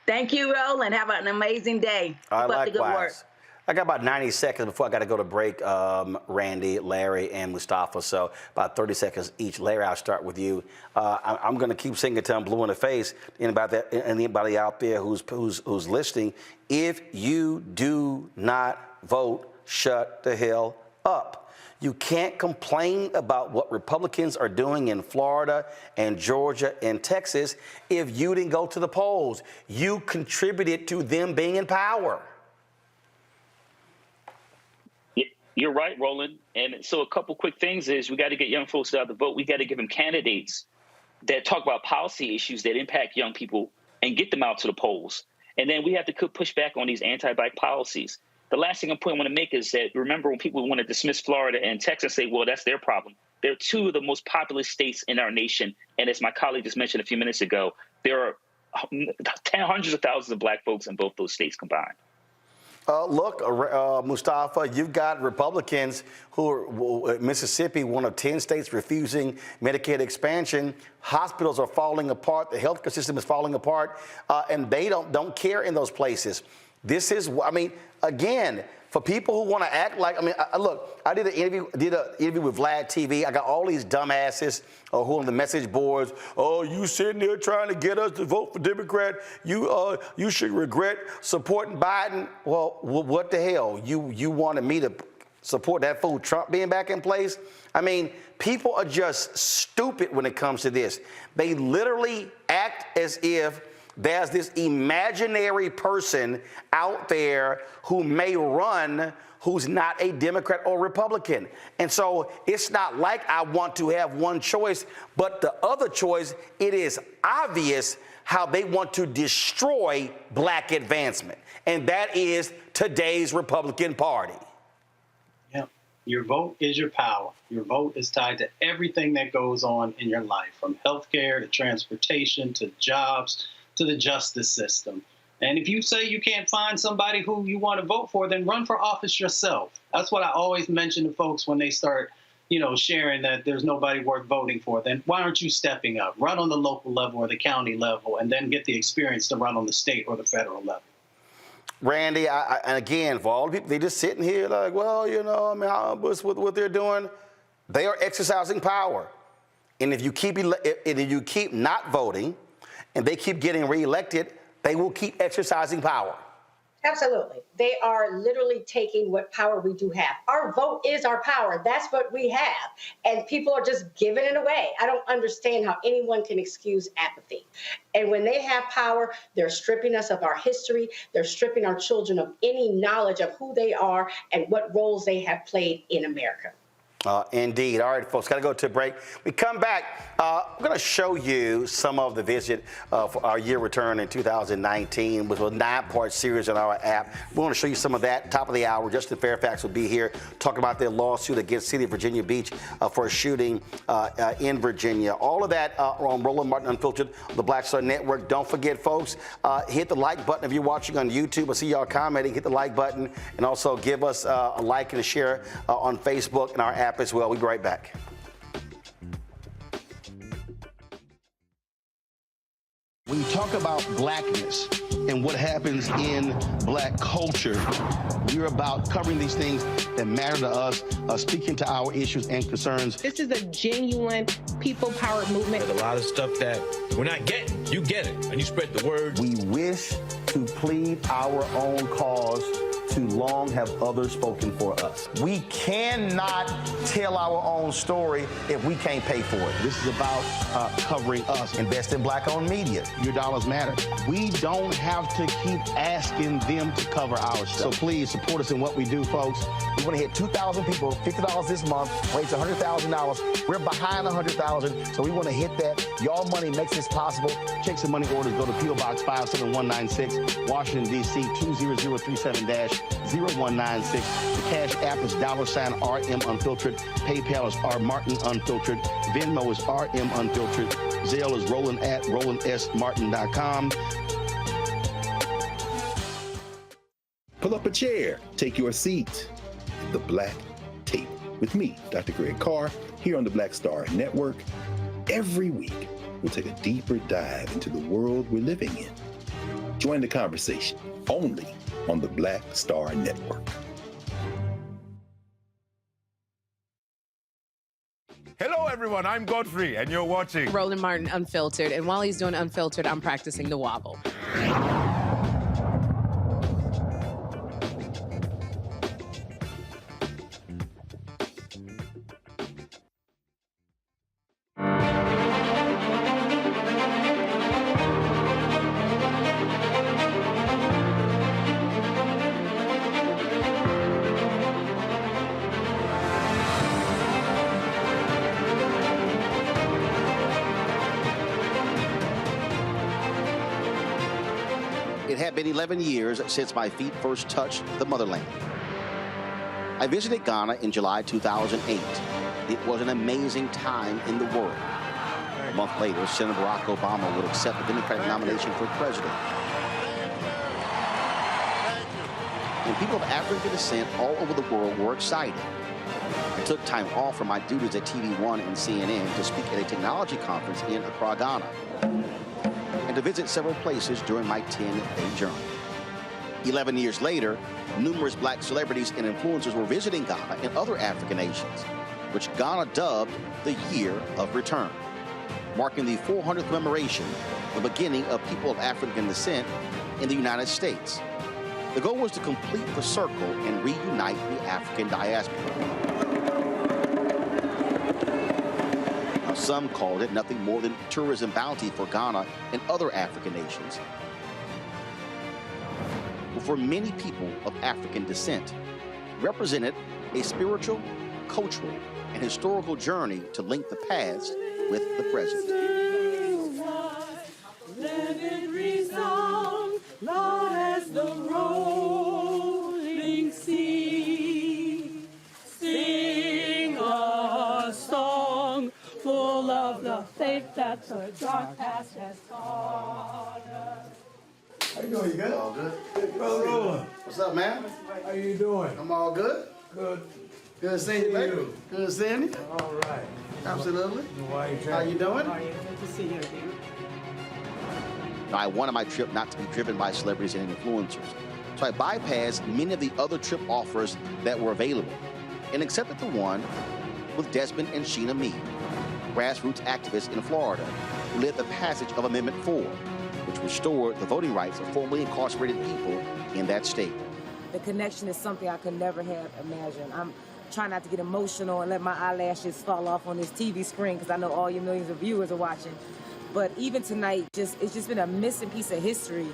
Speaker 24: Thank you, Roland. Have an amazing day.
Speaker 1: All right,
Speaker 24: Keep up the good work.
Speaker 1: likewise. I got about 90 seconds before I got to go to break, Randy, Larry, and Mustafa. So about 30 seconds each. Larry, I'll start with you. I'm going to keep singing till I'm blue in the face. Anybody out there who's listening, if you do not vote, shut the hell up. You can't complain about what Republicans are doing in Florida and Georgia and Texas if you didn't go to the polls. You contributed to them being in power.
Speaker 15: You're right, Roland. And so a couple quick things is we got to get young folks out to vote. We got to give them candidates that talk about policy issues that impact young people and get them out to the polls. And then we have to push back on these anti-black policies. The last thing I want to make is that remember when people want to dismiss Florida and Texas, say, well, that's their problem. They're two of the most populous states in our nation. And as my colleague just mentioned a few minutes ago, there are hundreds of thousands of black folks in both those states combined.
Speaker 1: Look, Mustafa, you've got Republicans who are Mississippi, one of 10 states refusing Medicaid expansion. Hospitals are falling apart. The healthcare system is falling apart, and they don't care in those places. This is, I mean, again, for people who want to act like, I mean, look, I did an interview with Vlad TV. I got all these dumbasses who are on the message boards. Oh, you sitting there trying to get us to vote for Democrat. You should regret supporting Biden. Well, what the hell? You wanted me to support that fool Trump being back in place. I mean, people are just stupid when it comes to this. They literally act as if there's this imaginary person out there who may run who's not a Democrat or Republican. And so it's not like I want to have one choice, but the other choice, it is obvious how they want to destroy black advancement. And that is today's Republican Party.
Speaker 13: Yeah. Your vote is your power. Your vote is tied to everything that goes on in your life, from healthcare to transportation to jobs to the justice system. And if you say you can't find somebody who you want to vote for, then run for office yourself. That's what I always mention to folks when they start, sharing that there's nobody worth voting for. Then why aren't you stepping up? Run on the local level or the county level, and then get the experience to run on the state or the federal level.
Speaker 1: Randy, and again, for all the people, they just sitting here like, well, what's what they're doing? They are exercising power. And if you keep not voting and they keep getting reelected, they will keep exercising power.
Speaker 14: Absolutely. They are literally taking what power we do have. Our vote is our power. That's what we have. And people are just giving it away. I don't understand how anyone can excuse apathy. And when they have power, they're stripping us of our history. They're stripping our children of any knowledge of who they are and what roles they have played in America.
Speaker 1: Indeed. All right, folks, got to go to a break. We come back. I'm going to show you some of the visit for our year return in 2019, which was a 9-part series on our app. We want to show you some of that. Top of the hour, Justin Fairfax will be here talking about their lawsuit against City of Virginia Beach for a shooting in Virginia. All of that on Roland Martin Unfiltered, the Black Star Network. Don't forget, folks, hit the like button if you're watching on YouTube. I see y'all commenting. Hit the like button and also give us a like and a share on Facebook and our app as well. We'll be right back. When you talk about blackness and what happens in black culture, we're about covering these things that matter to us, speaking to our issues and concerns.
Speaker 5: This is a genuine people-powered movement.
Speaker 6: There's a lot of stuff that we're not getting. You get it, and you spread the word.
Speaker 1: We wish to plead our own cause. Too long have others spoken for us. We cannot tell our own story if we can't pay for it. This is about covering us. Invest in black-owned media. Your dollars matter. We don't have to keep asking them to cover our stuff. So please support us in what we do, folks. We want to hit 2,000 people, $50 this month, raise $100,000. We're behind $100,000, so we want to hit that. Y'all money makes this possible. Checks and money orders go to P.O. Box 57196, Washington, D.C. 20037-0196. The Cash App is $RM Unfiltered. PayPal is R Martin Unfiltered. Venmo is RM Unfiltered. Zelle is Roland at RolandSMartin.com.
Speaker 9: Pull up a chair. Take your seat. The Black Tape with me, Dr. Greg Carr, here on the Black Star Network. Every week, we'll take a deeper dive into the world we're living in. Join the conversation only on the Black Star Network.
Speaker 10: Hello, everyone. I'm Godfrey, and you're watching
Speaker 11: Roland Martin Unfiltered. And while he's doing Unfiltered, I'm practicing the wobble.
Speaker 1: It had been 11 years since my feet first touched the motherland. I visited Ghana in July 2008. It was an amazing time in the world. A month later, Senator Barack Obama would accept the Democratic nomination for president. And people of African descent all over the world were excited. I took time off from my duties at TV One and CNN to speak at a technology conference in Accra, Ghana, and to visit several places during my 10-day journey. 11 years later, numerous black celebrities and influencers were visiting Ghana and other African nations, which Ghana dubbed the Year of Return, marking the 400th commemoration, the beginning of people of African descent in the United States. The goal was to complete the circle and reunite the African diaspora. Now, some called it nothing more than tourism bounty for Ghana and other African nations. But for many people of African descent, represented a spiritual, cultural, and historical journey to link the past with the present.
Speaker 12: Let it resound loud as the rolling sea. Sing a song full of the faith that the dark past has taught us.
Speaker 1: How you doing? You good? All good. Brother, what's up, man?
Speaker 16: How you doing?
Speaker 1: I'm all good.
Speaker 16: Good.
Speaker 1: Good seeing you, baby. Good seeing you.
Speaker 16: All right.
Speaker 1: Absolutely.
Speaker 16: How
Speaker 1: you doing?
Speaker 12: Good to see you again.
Speaker 1: Now, I wanted my trip not to be driven by celebrities and influencers, so I bypassed many of the other trip offers that were available and accepted the one with Desmond and Sheena Mead, grassroots activists in Florida, who led the passage of Amendment 4, which restored the voting rights of formerly incarcerated people in that state.
Speaker 17: The connection is something I could never have imagined. I'm trying not to get emotional and let my eyelashes fall off on this TV screen because I know all your millions of viewers are watching. But even tonight, it's just been a missing piece of history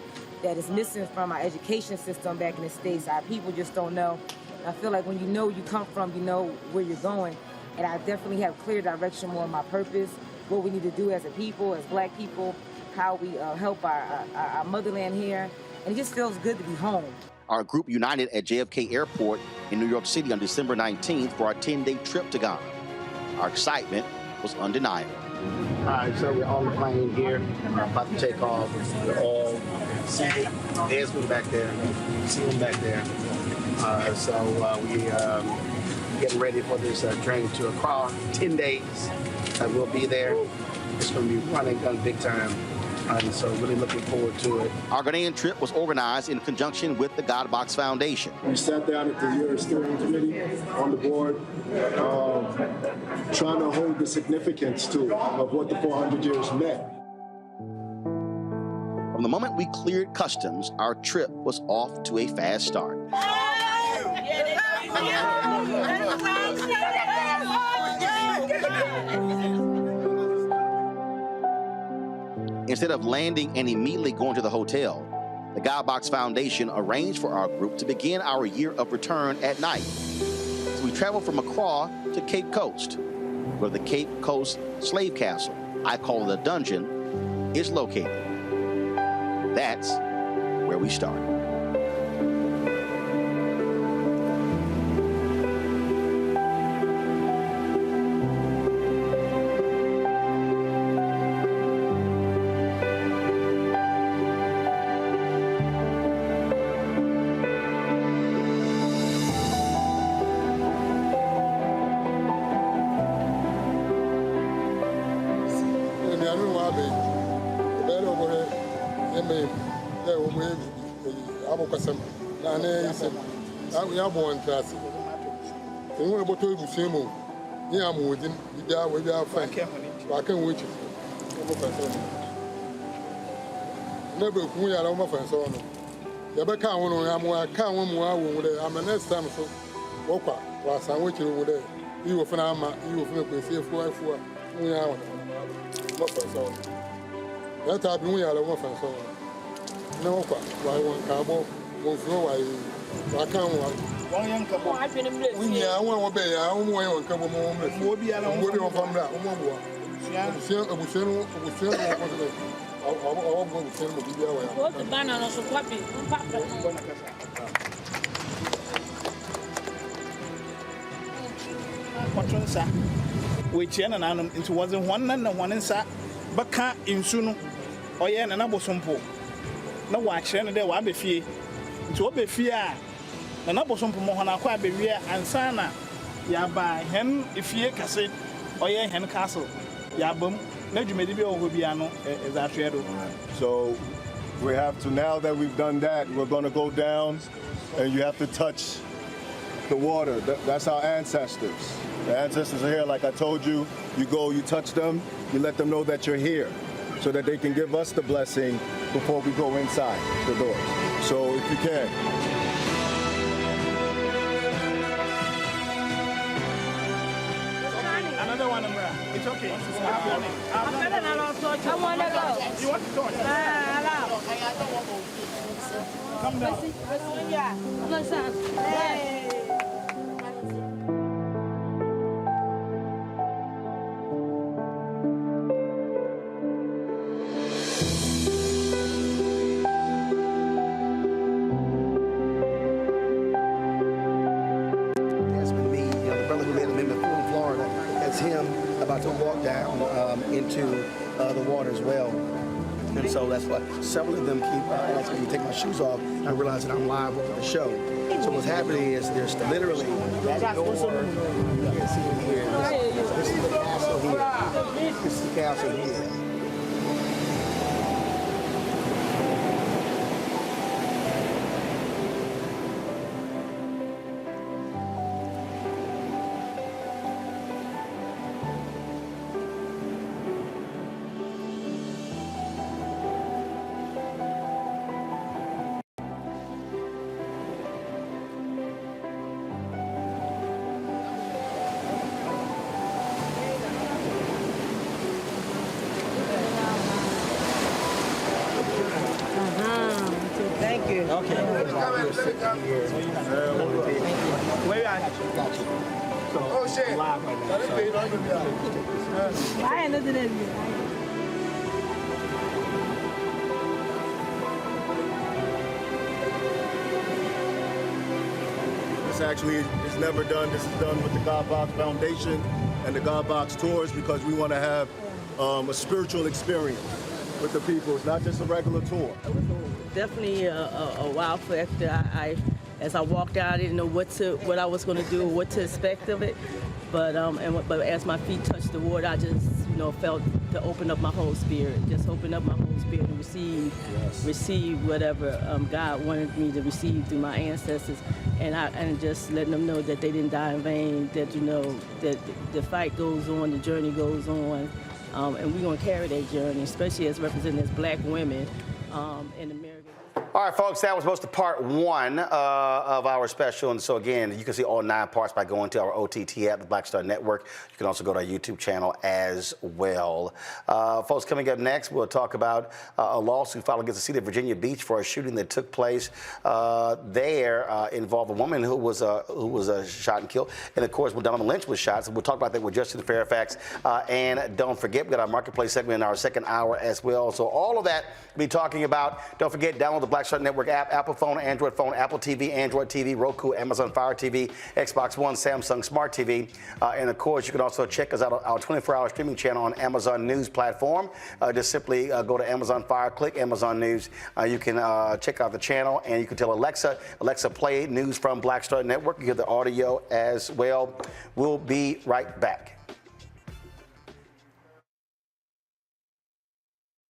Speaker 17: that is missing from our education system back in the States. Our people just don't know. I feel like when you know you come from, you know where you're going. And I definitely have clear direction more on my purpose, what we need to do as a people, as Black people, how we help our motherland here. And it just feels good to be home.
Speaker 1: Our group united at JFK Airport in New York City on December 19th for our 10-day trip to Ghana. Our excitement was undeniable.
Speaker 18: All right, so we're on the plane here. We're about to take off. We're all seated. Desmond back there. Seatle back there. We getting ready for this journey to Accra. 10 days. We'll be there. It's going to be running big time. And so really looking forward to it.
Speaker 1: Our Ghanaian trip was organized in conjunction with the God Box Foundation.
Speaker 25: We sat down at the year steering committee on the board, trying to hold the significance to of what the 400 years meant.
Speaker 1: From the moment we cleared customs, our trip was off to a fast start. Instead of landing and immediately going to the hotel, the God Box Foundation arranged for our group to begin our year of return at night. So we traveled from Accra to Cape Coast, where the Cape Coast Slave Castle, I call it a dungeon, is located. That's where we started.
Speaker 26: We channel and into wasn't one and one inside, but can't in soon or yeah, and another simple. No watch and there will be fear. It will be fear. Another simple Mohana quite be rear and sana. Ya by hen if ye cassette or yeah, hen castle. Ya boom. No, you may be over piano as I shadow.
Speaker 10: So we have to, now that we've done that, we're going to go down and you have to touch the water. That's our ancestors. The ancestors are here, like I told you. You go, you touch them, you let them know that you're here so that they can give us the blessing before we go inside the doors. So if you can.
Speaker 26: It's okay.
Speaker 17: I want to go.
Speaker 26: You want to join? Come down.
Speaker 17: Hey.
Speaker 8: About to walk down into the water as well. And so that's why several of them keep asking me to take my shoes off and realize that I'm live over the show. So what's happening is there's literally that door. You can see it here. This is the castle here. This is the castle here.
Speaker 17: Thank you.
Speaker 26: Okay. Where are you?
Speaker 8: Oh, shit. Live right now.
Speaker 17: I ain't looking at you.
Speaker 10: This actually is never done. This is done with the God Box Foundation and the God Box Tours because we want to have a spiritual experience with the people. It's not just a regular tour.
Speaker 16: Definitely a wow factor. As I walked out, I didn't know what I was going to do, or what to expect of it. But as my feet touched the water, I just felt to open up my whole spirit, just open up my whole spirit and receive whatever God wanted me to receive through my ancestors, and just letting them know that they didn't die in vain. That that the fight goes on, the journey goes on, and we're gonna carry that journey, especially as represented as Black women in America.
Speaker 1: All right, folks, that was most of part one of our special. And so, again, you can see all 9 parts by going to our OTT app, the Black Star Network. You can also go to our YouTube channel as well. Folks, coming up next, we'll talk about a lawsuit filed against the city of Virginia Beach for a shooting that took place there involved a woman who was shot and killed. And, of course, when Donovon Lynch was shot. So we'll talk about that with Justin Fairfax. And don't forget, we got our Marketplace segment in our second hour as well. So all of that we'll be talking about. Don't forget, download the Black Star Network app, Apple phone, Android phone, Apple TV, Android TV, Roku, Amazon Fire TV, Xbox One, Samsung Smart TV. And, of course, you can also check us out on our 24-hour streaming channel on Amazon News platform. Just simply go to Amazon Fire, click Amazon News. You can check out the channel, and you can tell Alexa, play news from Black Star Network. You get the audio as well. We'll be right back.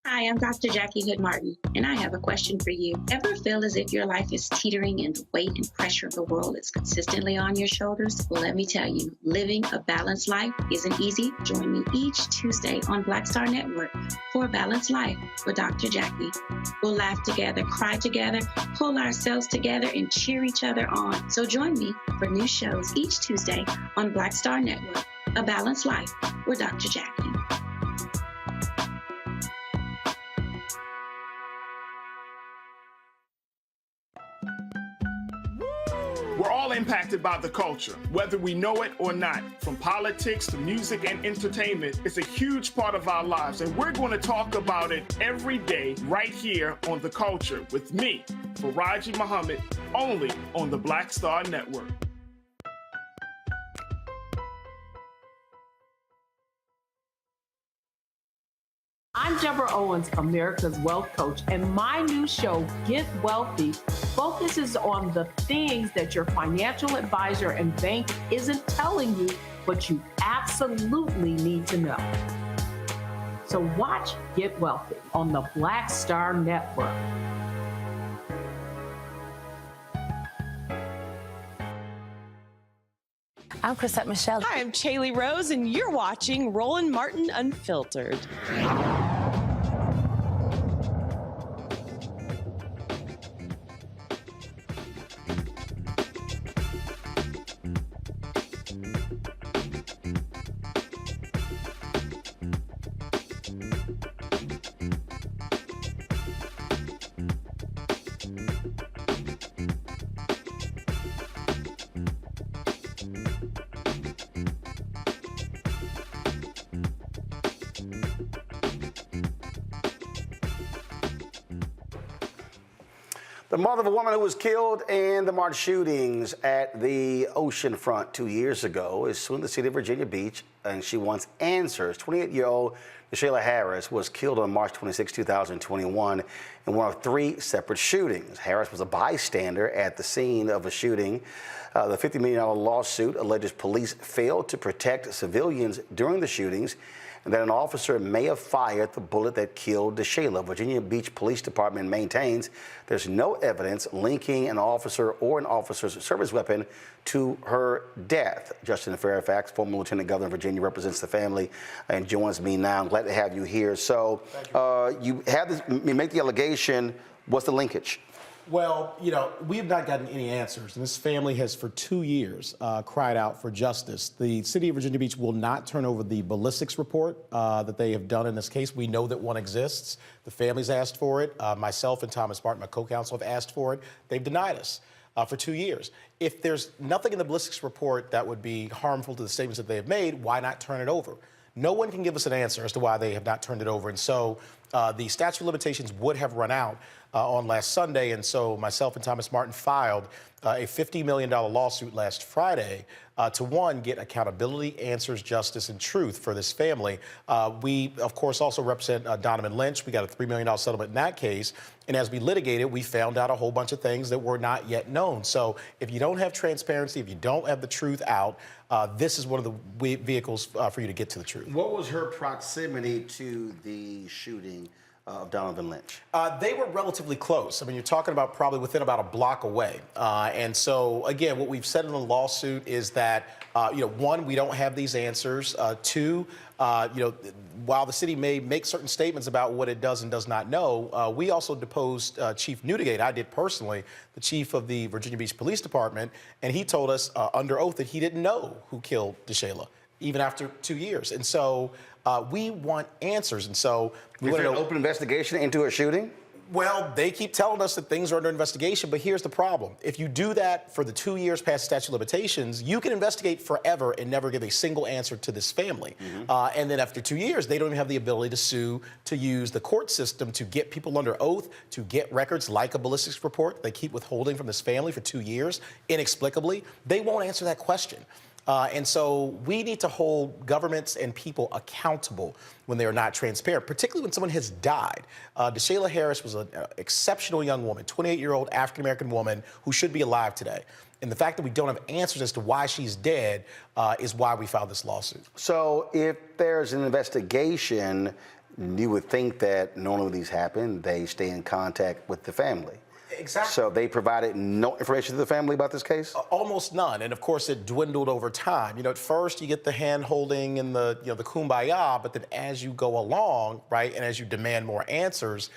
Speaker 2: Hi, I'm Dr. Jackie Hood Martin, and I have a question for you. Ever feel as if your life is teetering and the weight and pressure of the world is consistently on your shoulders? Well, let me tell you, living a balanced life isn't easy. Join me each Tuesday on Black Star Network for A Balanced Life with Dr. Jackie. We'll laugh together, cry together, pull ourselves together, and cheer each other on. So join me for new shows each Tuesday on Black Star Network, A Balanced Life with Dr. Jackie.
Speaker 19: We're all impacted by the culture, whether we know it or not. From politics to music and entertainment, it's a huge part of our lives, and we're going to talk about it every day right here on The Culture with me, Faraji Muhammad, only on the Black Star Network.
Speaker 12: I'm Deborah Owens, America's Wealth Coach, and my new show, Get Wealthy, focuses on the things that your financial advisor and bank isn't telling you, but you absolutely need to know. So watch Get Wealthy on the Black Star Network.
Speaker 20: I'm Chrisette Michelle.
Speaker 21: Hi, I'm Chaley Rose, and you're watching Roland Martin Unfiltered.
Speaker 1: The mother of a woman who was killed in the March shootings at the oceanfront 2 years ago is suing the city of Virginia Beach, and she wants answers. 28-year-old DeShayla Harris was killed on March 26, 2021 in one of 3 separate shootings. Harris was a bystander at the scene of a shooting. The $50 million lawsuit alleges police failed to protect civilians during the shootings and that an officer may have fired the bullet that killed DeShayla. Virginia Beach Police Department maintains there's no evidence linking an officer or an officer's service weapon to her death. Justin Fairfax, former Lieutenant Governor of Virginia, represents the family and joins me now. I'm glad to have you here. So you have this, you make the allegation. What's the linkage?
Speaker 3: Well, you know, we have not gotten any answers, and this family has for 2 years cried out for justice. The city of Virginia Beach will not turn over the ballistics report that they have done in this case. We know that one exists. The family's asked for it. Myself and Thomas Martin, my co-counsel, have asked for it. They've denied us for 2 years. If there's nothing in the ballistics report that would be harmful to the statements that they have made, why not turn it over? No one can give us an answer as to why they have not turned it over. And so the statute of limitations would have run out on last Sunday. And so myself and Thomas Martin filed a $50 million lawsuit last Friday to, one, get accountability, answers, justice, and truth for this family. We, of course, also represent Donovon Lynch. We got a $3 million settlement in that case. And as we litigated, we found out a whole bunch of things that were not yet known. So if you don't have transparency, if you don't have the truth out, this is one of the vehicles for you to get to the truth.
Speaker 1: What was her proximity to the shooting of Donovon Lynch?
Speaker 3: They were relatively close. I mean, you're talking about probably within about a block away. And so, again, what we've said in the lawsuit is that, you know, one, we don't have these answers. Two, you know, while the city may make certain statements about what it does and does not know, we also deposed Chief Newdigate. I did personally, the chief of the Virginia Beach Police Department, and he told us under oath that he didn't know who killed DeShayla, even after 2 years. And so we want answers. And so we want
Speaker 1: an open investigation into a shooting?
Speaker 3: Well, they keep telling us that things are under investigation, but here's the problem. If you do that for the 2 years past statute of limitations, you can investigate forever and never give a single answer to this family. And then after 2 years, they don't even have the ability to sue, to use the court system to get people under oath, to get records like a ballistics report they keep withholding from this family for 2 years, inexplicably. They won't answer that question. And so we need to hold governments and people accountable when they are not transparent, particularly when someone has died. DeShayla Harris was an exceptional young woman, 28-year-old African-American woman who should be alive today. And the fact that we don't have answers as to why she's dead is why we filed this lawsuit.
Speaker 1: So if there's an investigation, you would think that normally when these happen, they stay in contact with the family.
Speaker 3: Exactly.
Speaker 1: So they provided no information to the family about this case?
Speaker 3: Almost none. And of course, it dwindled over time. You know, at first you get the hand holding and the, you know, the kumbaya, but then as you go along, right, and as you demand more answers,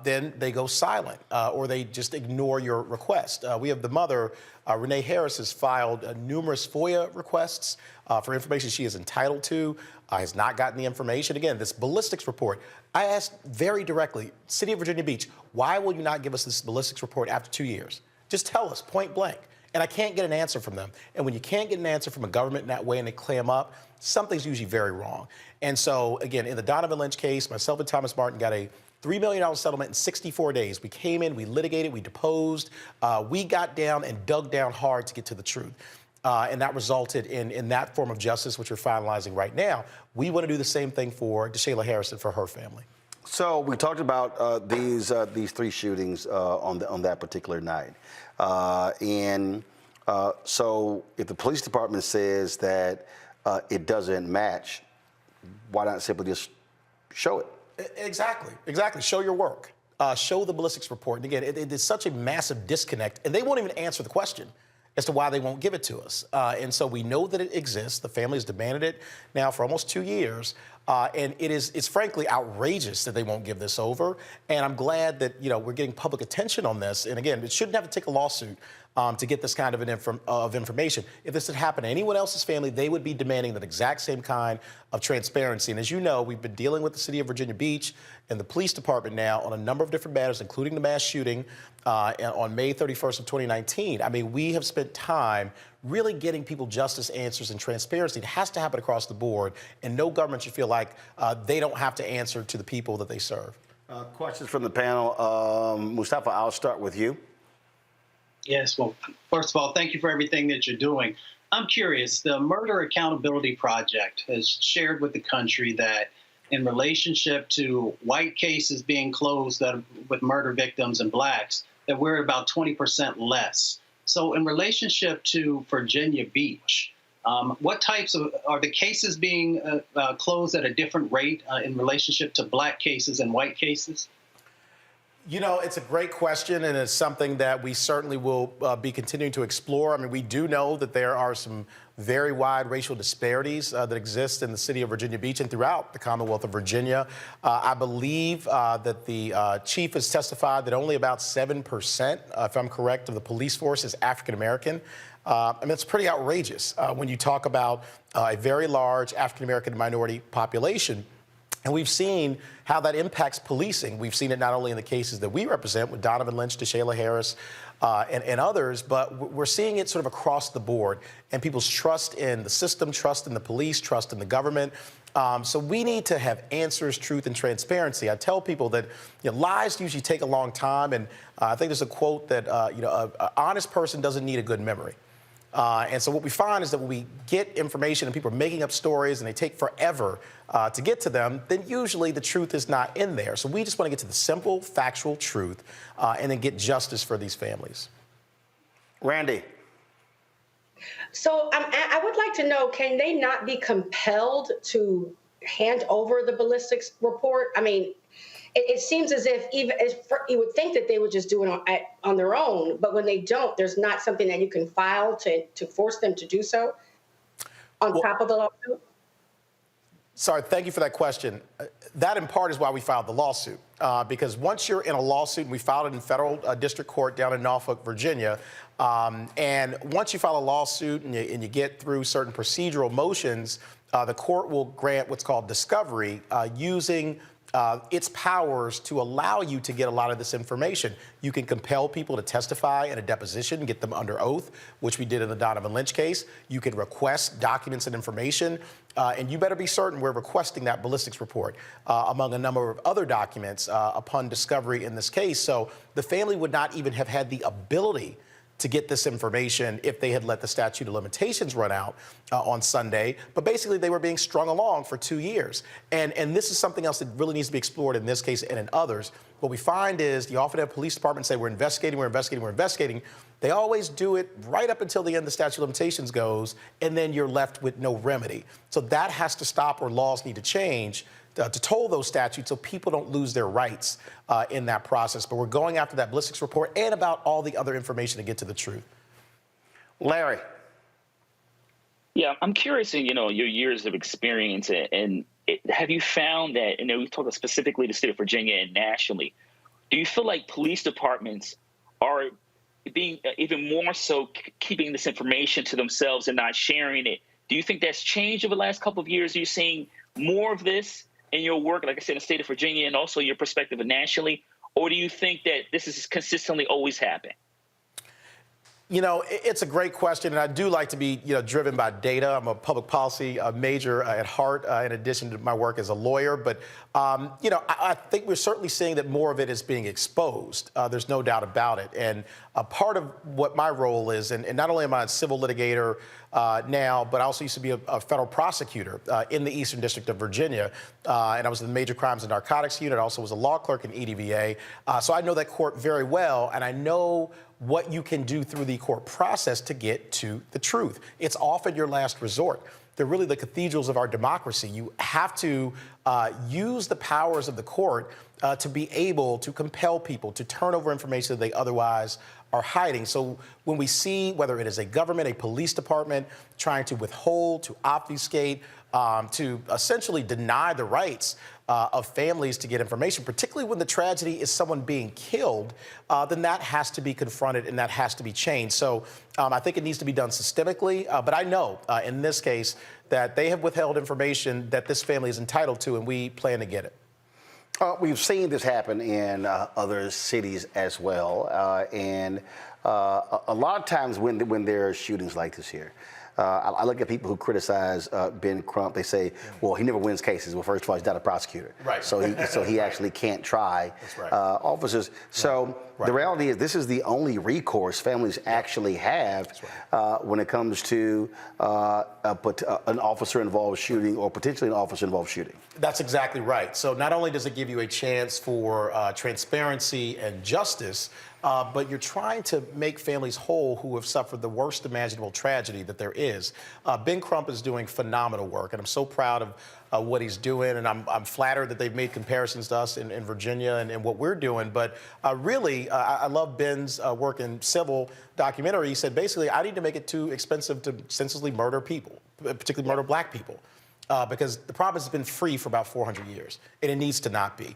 Speaker 3: then they go silent or they just ignore your request. We have the mother, Renee Harris, has filed numerous FOIA requests for information she is entitled to, has not gotten the information. Again, this ballistics report, I asked very directly, City of Virginia Beach, why will you not give us this ballistics report after 2 years? Just tell us, point blank. And I can't get an answer from them. And when you can't get an answer from a government in that way and they clam up, something's usually very wrong. And so, again, in the Donovon Lynch case, myself and Thomas Martin got a $3 million settlement in 64 days. We came in, we litigated, we deposed, we got down and dug down hard to get to the truth. And that resulted in that form of justice, which we're finalizing right now. We want to do the same thing for DeShayla Harris and for her family.
Speaker 1: So we talked about these 3 shootings on that particular night. So if the police department says that it doesn't match, why not simply just show it?
Speaker 3: Exactly. Show your work. Show the ballistics report. And again, it is such a massive disconnect, and they won't even answer the question as to why they won't give it to us. And so we know that it exists. The family has demanded it now for almost 2 years. And it's frankly outrageous that they won't give this over. And I'm glad that, you know, we're getting public attention on this. And again, it shouldn't have to take a lawsuit to get this kind of information. If this had happened to anyone else's family, they would be demanding that exact same kind of transparency. And as you know, we've been dealing with the city of Virginia Beach and the police department now on a number of different matters, including the mass shooting on May 31st of 2019. I mean, we have spent time really getting people justice, answers, and transparency. It has to happen across the board, and no government should feel like they don't have to answer to the people that they serve.
Speaker 1: Questions from the panel. Mustafa, I'll start with you.
Speaker 13: Yes, well, first of all, thank you for everything that you're doing. I'm curious, the Murder Accountability Project has shared with the country that in relationship to white cases being closed with murder victims and blacks, that we're at about 20% less. So in relationship to Virginia Beach, what types of, are the cases being closed at a different rate in relationship to black cases and white cases?
Speaker 3: You know, it's a great question, and it's something that we certainly will be continuing to explore. I mean, we do know that there are some very wide racial disparities that exist in the city of Virginia Beach and throughout the Commonwealth of Virginia. I believe that the chief has testified that only about 7%, if I'm correct, of the police force is African American. I mean, it's pretty outrageous when you talk about a very large African American minority population. And we've seen how that impacts policing. We've seen it not only in the cases that we represent with Donovon Lynch, DeShayla Harris, and others, but we're seeing it sort of across the board. And people's trust in the system, trust in the police, trust in the government. So we need to have answers, truth, and transparency. I tell people that lies usually take a long time. And I think there's a quote that an honest person doesn't need a good memory. And so what we find is that when we get information and people are making up stories and they take forever to get to them, then usually the truth is not in there. So we just want to get to the simple, factual truth and then get justice for these families.
Speaker 1: Randy.
Speaker 14: So I would like to know, can they not be compelled to hand over the ballistics report? I mean, it seems as if even you would think that they would just do it on their own, but when they don't, there's not something that you can file to force them to do so on top of the lawsuit.
Speaker 3: Sorry, thank you for that question. That in part is why we filed the lawsuit, because once you're in a lawsuit, and we filed it in federal district court down in Norfolk, Virginia, and once you file a lawsuit and you get through certain procedural motions, the court will grant what's called discovery using its powers to allow you to get a lot of this information. You can compel people to testify in a deposition, get them under oath, which we did in the Donovon Lynch case. You can request documents and information, and you better be certain we're requesting that ballistics report, among a number of other documents upon discovery in this case. So the family would not even have had the ability to get this information if they had let the statute of limitations run out on Sunday. But basically, they were being strung along for 2 years. And this is something else that really needs to be explored in this case and in others. What we find is you often have police departments say, we're investigating, we're investigating, we're investigating. They always do it right up until the end the statute of limitations goes, and then you're left with no remedy. So that has to stop, or laws need to change to toll those statutes so people don't lose their rights in that process. But we're going after that ballistics report and about all the other information to get to the truth.
Speaker 1: Larry.
Speaker 4: Yeah, I'm curious in, your years of experience, and have you found that, we talk specifically the state of Virginia and nationally, do you feel like police departments are being even more so keeping this information to themselves and not sharing it? Do you think that's changed over the last couple of years? Are you seeing more of this in your work, like I said, in the state of Virginia, and also your perspective nationally? Or do you think that this is consistently always happening?
Speaker 3: It's a great question, and I do like to be, driven by data. I'm a public policy major at heart, in addition to my work as a lawyer. But, I think we're certainly seeing that more of it is being exposed. There's no doubt about it. And a part of what my role is, and not only am I a civil litigator now, but I also used to be a federal prosecutor in the Eastern District of Virginia. And I was in the Major Crimes and Narcotics Unit. I also was a law clerk in EDVA. So I know that court very well, and I know what you can do through the court process to get to the truth. It's often your last resort. They're really the cathedrals of our democracy. You have to use the powers of the court to be able to compel people to turn over information that they otherwise are hiding. So when we see whether it is a government, a police department trying to withhold, to obfuscate, to essentially deny the rights of families to get information, particularly when the tragedy is someone being killed, then that has to be confronted and that has to be changed. So I think it needs to be done systemically. But I know in this case that they have withheld information that this family is entitled to, and we plan to get it.
Speaker 1: We've seen this happen in other cities as well. And a lot of times when there are shootings like this here, I look at people who criticize Ben Crump. They say, well, he never wins cases. Well, first of all, he's not a prosecutor.
Speaker 3: Right.
Speaker 1: So he actually can't try
Speaker 3: right.
Speaker 1: Officers. So the reality is this is the only recourse families actually have when it comes to an officer-involved shooting or potentially an officer-involved shooting.
Speaker 3: That's exactly right. So not only does it give you a chance for transparency and justice, but you're trying to make families whole who have suffered the worst imaginable tragedy that there is. Ben Crump is doing phenomenal work, and I'm so proud of what he's doing, and I'm flattered that they've made comparisons to us in Virginia and what we're doing. But really, I love Ben's work in civil documentary. He said, basically, I need to make it too expensive to senselessly murder people, particularly murder black people. Because the problem has been free for about 400 years, and it needs to not be.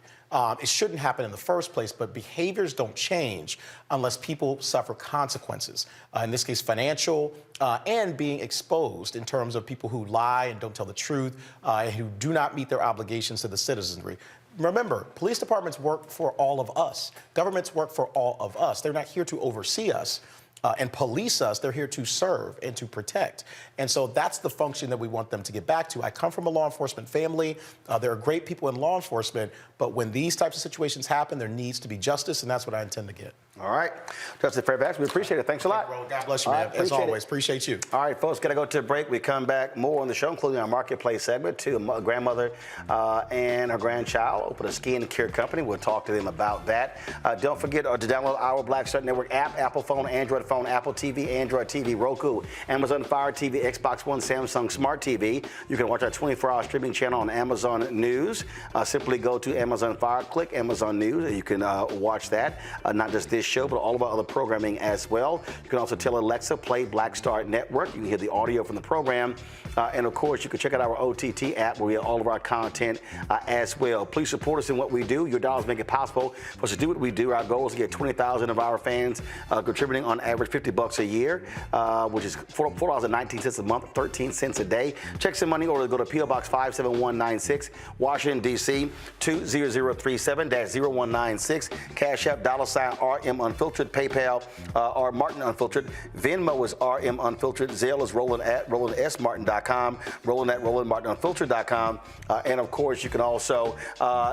Speaker 3: It shouldn't happen in the first place, but behaviors don't change unless people suffer consequences. In this case, financial and being exposed in terms of people who lie and don't tell the truth and who do not meet their obligations to the citizenry. Remember, police departments work for all of us. Governments work for all of us. They're not here to oversee us and police us. They're here to serve and to protect. And so that's the function that we want them to get back to. I come from a law enforcement family. There are great people in law enforcement, but when these types of situations happen, there needs to be justice, and that's what I intend to get.
Speaker 1: All right. Justin Fairfax, we appreciate it. Thanks a lot.
Speaker 3: God bless you, man. As always, appreciate you.
Speaker 1: All right, folks, got to go to a break. We come back more on the show, including our marketplace segment, to a grandmother and her grandchild open a ski and cure company. We'll talk to them about that. Don't forget to download our Black Star Network app, Apple phone, Android phone, Apple TV, Android TV, Roku, Amazon Fire TV, Xbox One, Samsung Smart TV. You can watch our 24-hour streaming channel on Amazon News. Simply go to Amazon Fire, click Amazon News, and you can watch that. Not just this show, but all of our other programming as well. You can also tell Alexa, play Black Star Network. You can hear the audio from the program. And of course, you can check out our OTT app where we have all of our content as well. Please support us in what we do. Your dollars make it possible for us to do what we do. Our goal is to get 20,000 of our fans contributing on average $50 a year, which is $4.19 a month, 13 cents a day. Check some money order. Go to P.O. Box 57196, Washington, D.C. 20037-0196. Cash App, $RM Unfiltered, PayPal, R Martin Unfiltered, Venmo is RM Unfiltered, Zelle is Roland at RolandSMartin.com, Roland at RolandMartinUnfiltered.com, and of course you can also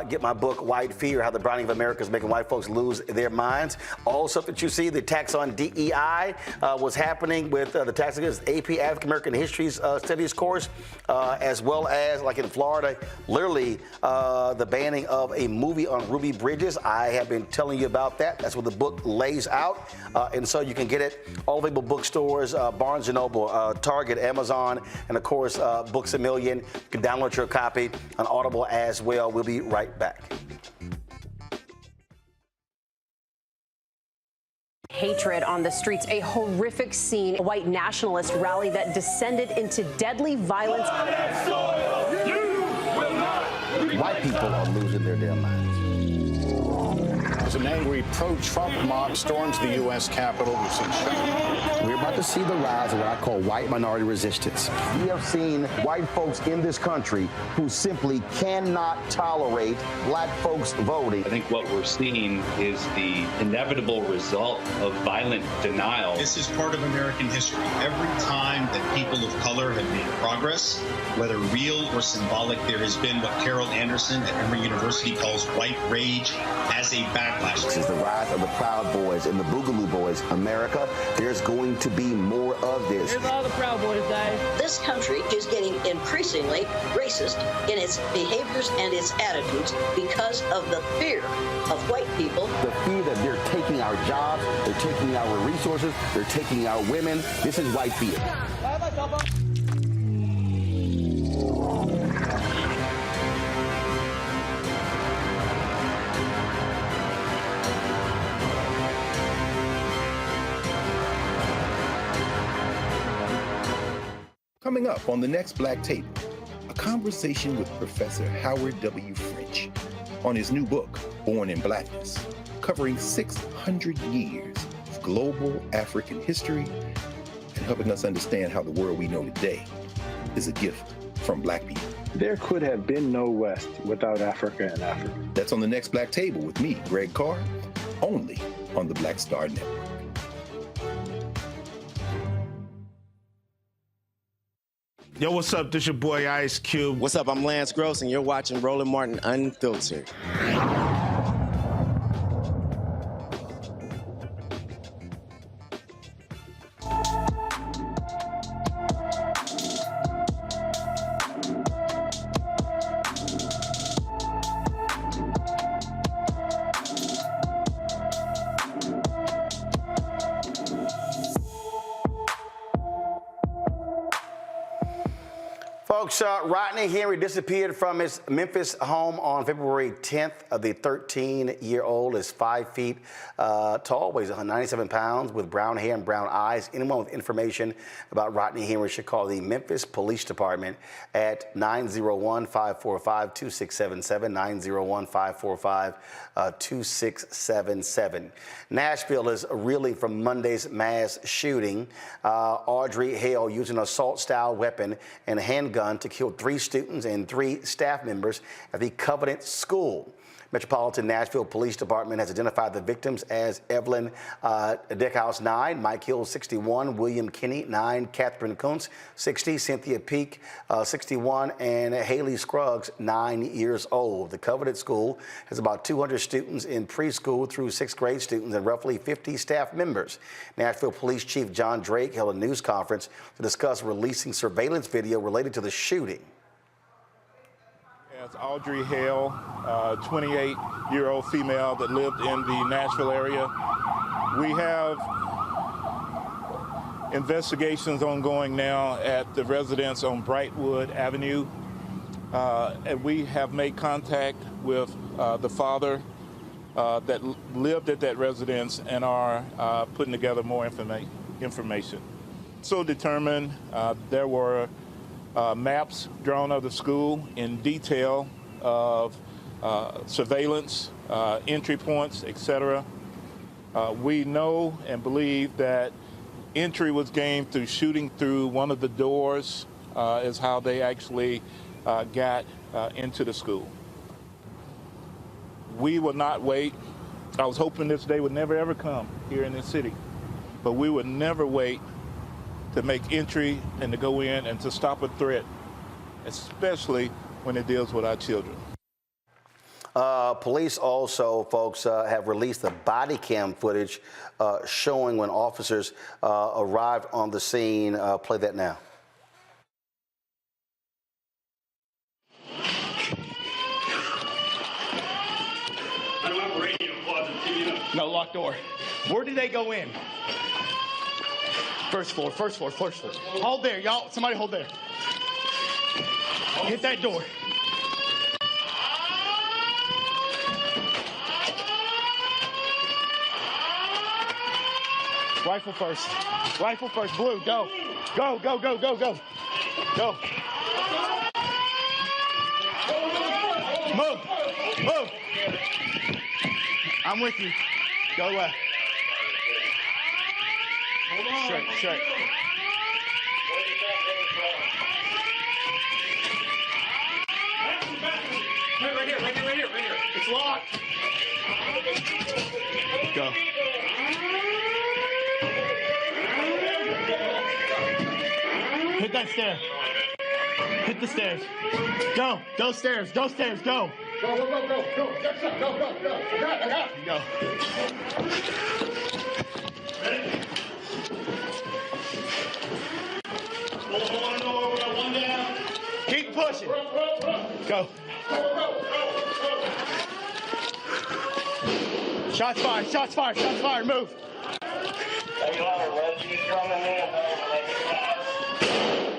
Speaker 1: get my book White Fear: How the Browning of America is Making White Folks Lose Their Minds. All stuff that you see, the tax on DEI was happening with the tax against AP African American History Studies course, as well as like in Florida, literally the banning of a movie on Ruby Bridges. I have been telling you about that. That's what the book lays out, and so you can get it all available bookstores, Barnes & Noble, Target, Amazon, and of course Books A Million. You can download your copy on Audible as well. We'll be right back.
Speaker 5: Hatred on the streets, a horrific scene, a white nationalist rally that descended into deadly violence.
Speaker 1: White people are losing their damn minds.
Speaker 7: As an angry pro-Trump mob storms the U.S. Capitol, we've seen shooting.
Speaker 1: We're about to see the rise of what I call white minority resistance. We have seen white folks in this country who simply cannot tolerate black folks voting.
Speaker 15: I think what we're seeing is the inevitable result of violent denial.
Speaker 22: This is part of American history. Every time that people of color have made progress, whether real or symbolic, there has been what Carol Anderson at Emory University calls white rage as a backlash.
Speaker 1: This is the rise of the Proud Boys and the Boogaloo Boys. America, there's going to be more of this.
Speaker 16: Here's all the Proud Boys, guys.
Speaker 23: This country is getting increasingly racist in its behaviors and its attitudes because of the fear of white people.
Speaker 1: The fear that they're taking our jobs, they're taking our resources, they're taking our women. This is white fear.
Speaker 9: Coming up on the next Black Table, a conversation with Professor Howard W. French on his new book, Born in Blackness, covering 600 years of global African history and helping us understand how the world we know today is a gift from Black people.
Speaker 24: There could have been no West without Africa and Africa.
Speaker 9: That's on the next Black Table with me, Greg Carr, only on the Black Star Network.
Speaker 6: Yo, what's up? This your boy Ice Cube.
Speaker 8: What's up? I'm Lance Gross, and you're watching Roland Martin Unfiltered.
Speaker 1: Folks, Rodney Henry disappeared from his Memphis home on February 10th. The 13-year-old is 5 feet tall, weighs 197 pounds, with brown hair and brown eyes. Anyone with information about Rodney Henry should call the Memphis Police Department at 901-545-2677, 901-545-2677. Nashville is reeling from Monday's mass shooting. Audrey Hale used an assault-style weapon and a handgun to kill 3 students and 3 staff members at the Covenant School. Metropolitan Nashville Police Department has identified the victims as Evelyn Dickhouse, 9, Mike Hill, 61, William Kinney, 9, Catherine Kuntz, 60, Cynthia Peak, 61, and Haley Scruggs, 9 years old. The Covenant School has about 200 students in preschool through 6th grade students and roughly 50 staff members. Nashville Police Chief John Drake held a news conference to discuss releasing surveillance video related to the shooting.
Speaker 6: It's Audrey Hale, 28-year-old female that lived in the Nashville area. We have investigations ongoing now at the residence on Brightwood Avenue. And we have made contact with the father that lived at that residence and are putting together more information. So determined there were maps drawn of the school in detail of surveillance, entry points, etc. We know and believe that entry was gained through shooting through one of the doors is how they actually got into the school. We will not wait. I was hoping this day would never ever come here in this city, but we would never wait to make entry and to go in and to stop a threat, especially when it deals with our children.
Speaker 1: Police also, folks, have released the body cam footage showing when officers arrived on the scene. Play that now.
Speaker 11: No, locked door. Where did they go in? First floor, first floor, first floor. Hold there, y'all. Somebody hold there. Hit that door. Rifle first. Rifle first. Blue, go. Go, go, go, go, go. Go. Move. Move. I'm with you. Go left. Straight, straight. Right here, right here, right here, right here. It's locked. Go. Hit that stair. Hit the stairs. Go. Go stairs. Go stairs. Go. Go, go, go, go, go. Go, go, go, go. I got it. Go. Ready? One down. Keep pushing. Go. Shots fired. Shots fired. Shots fired. Move.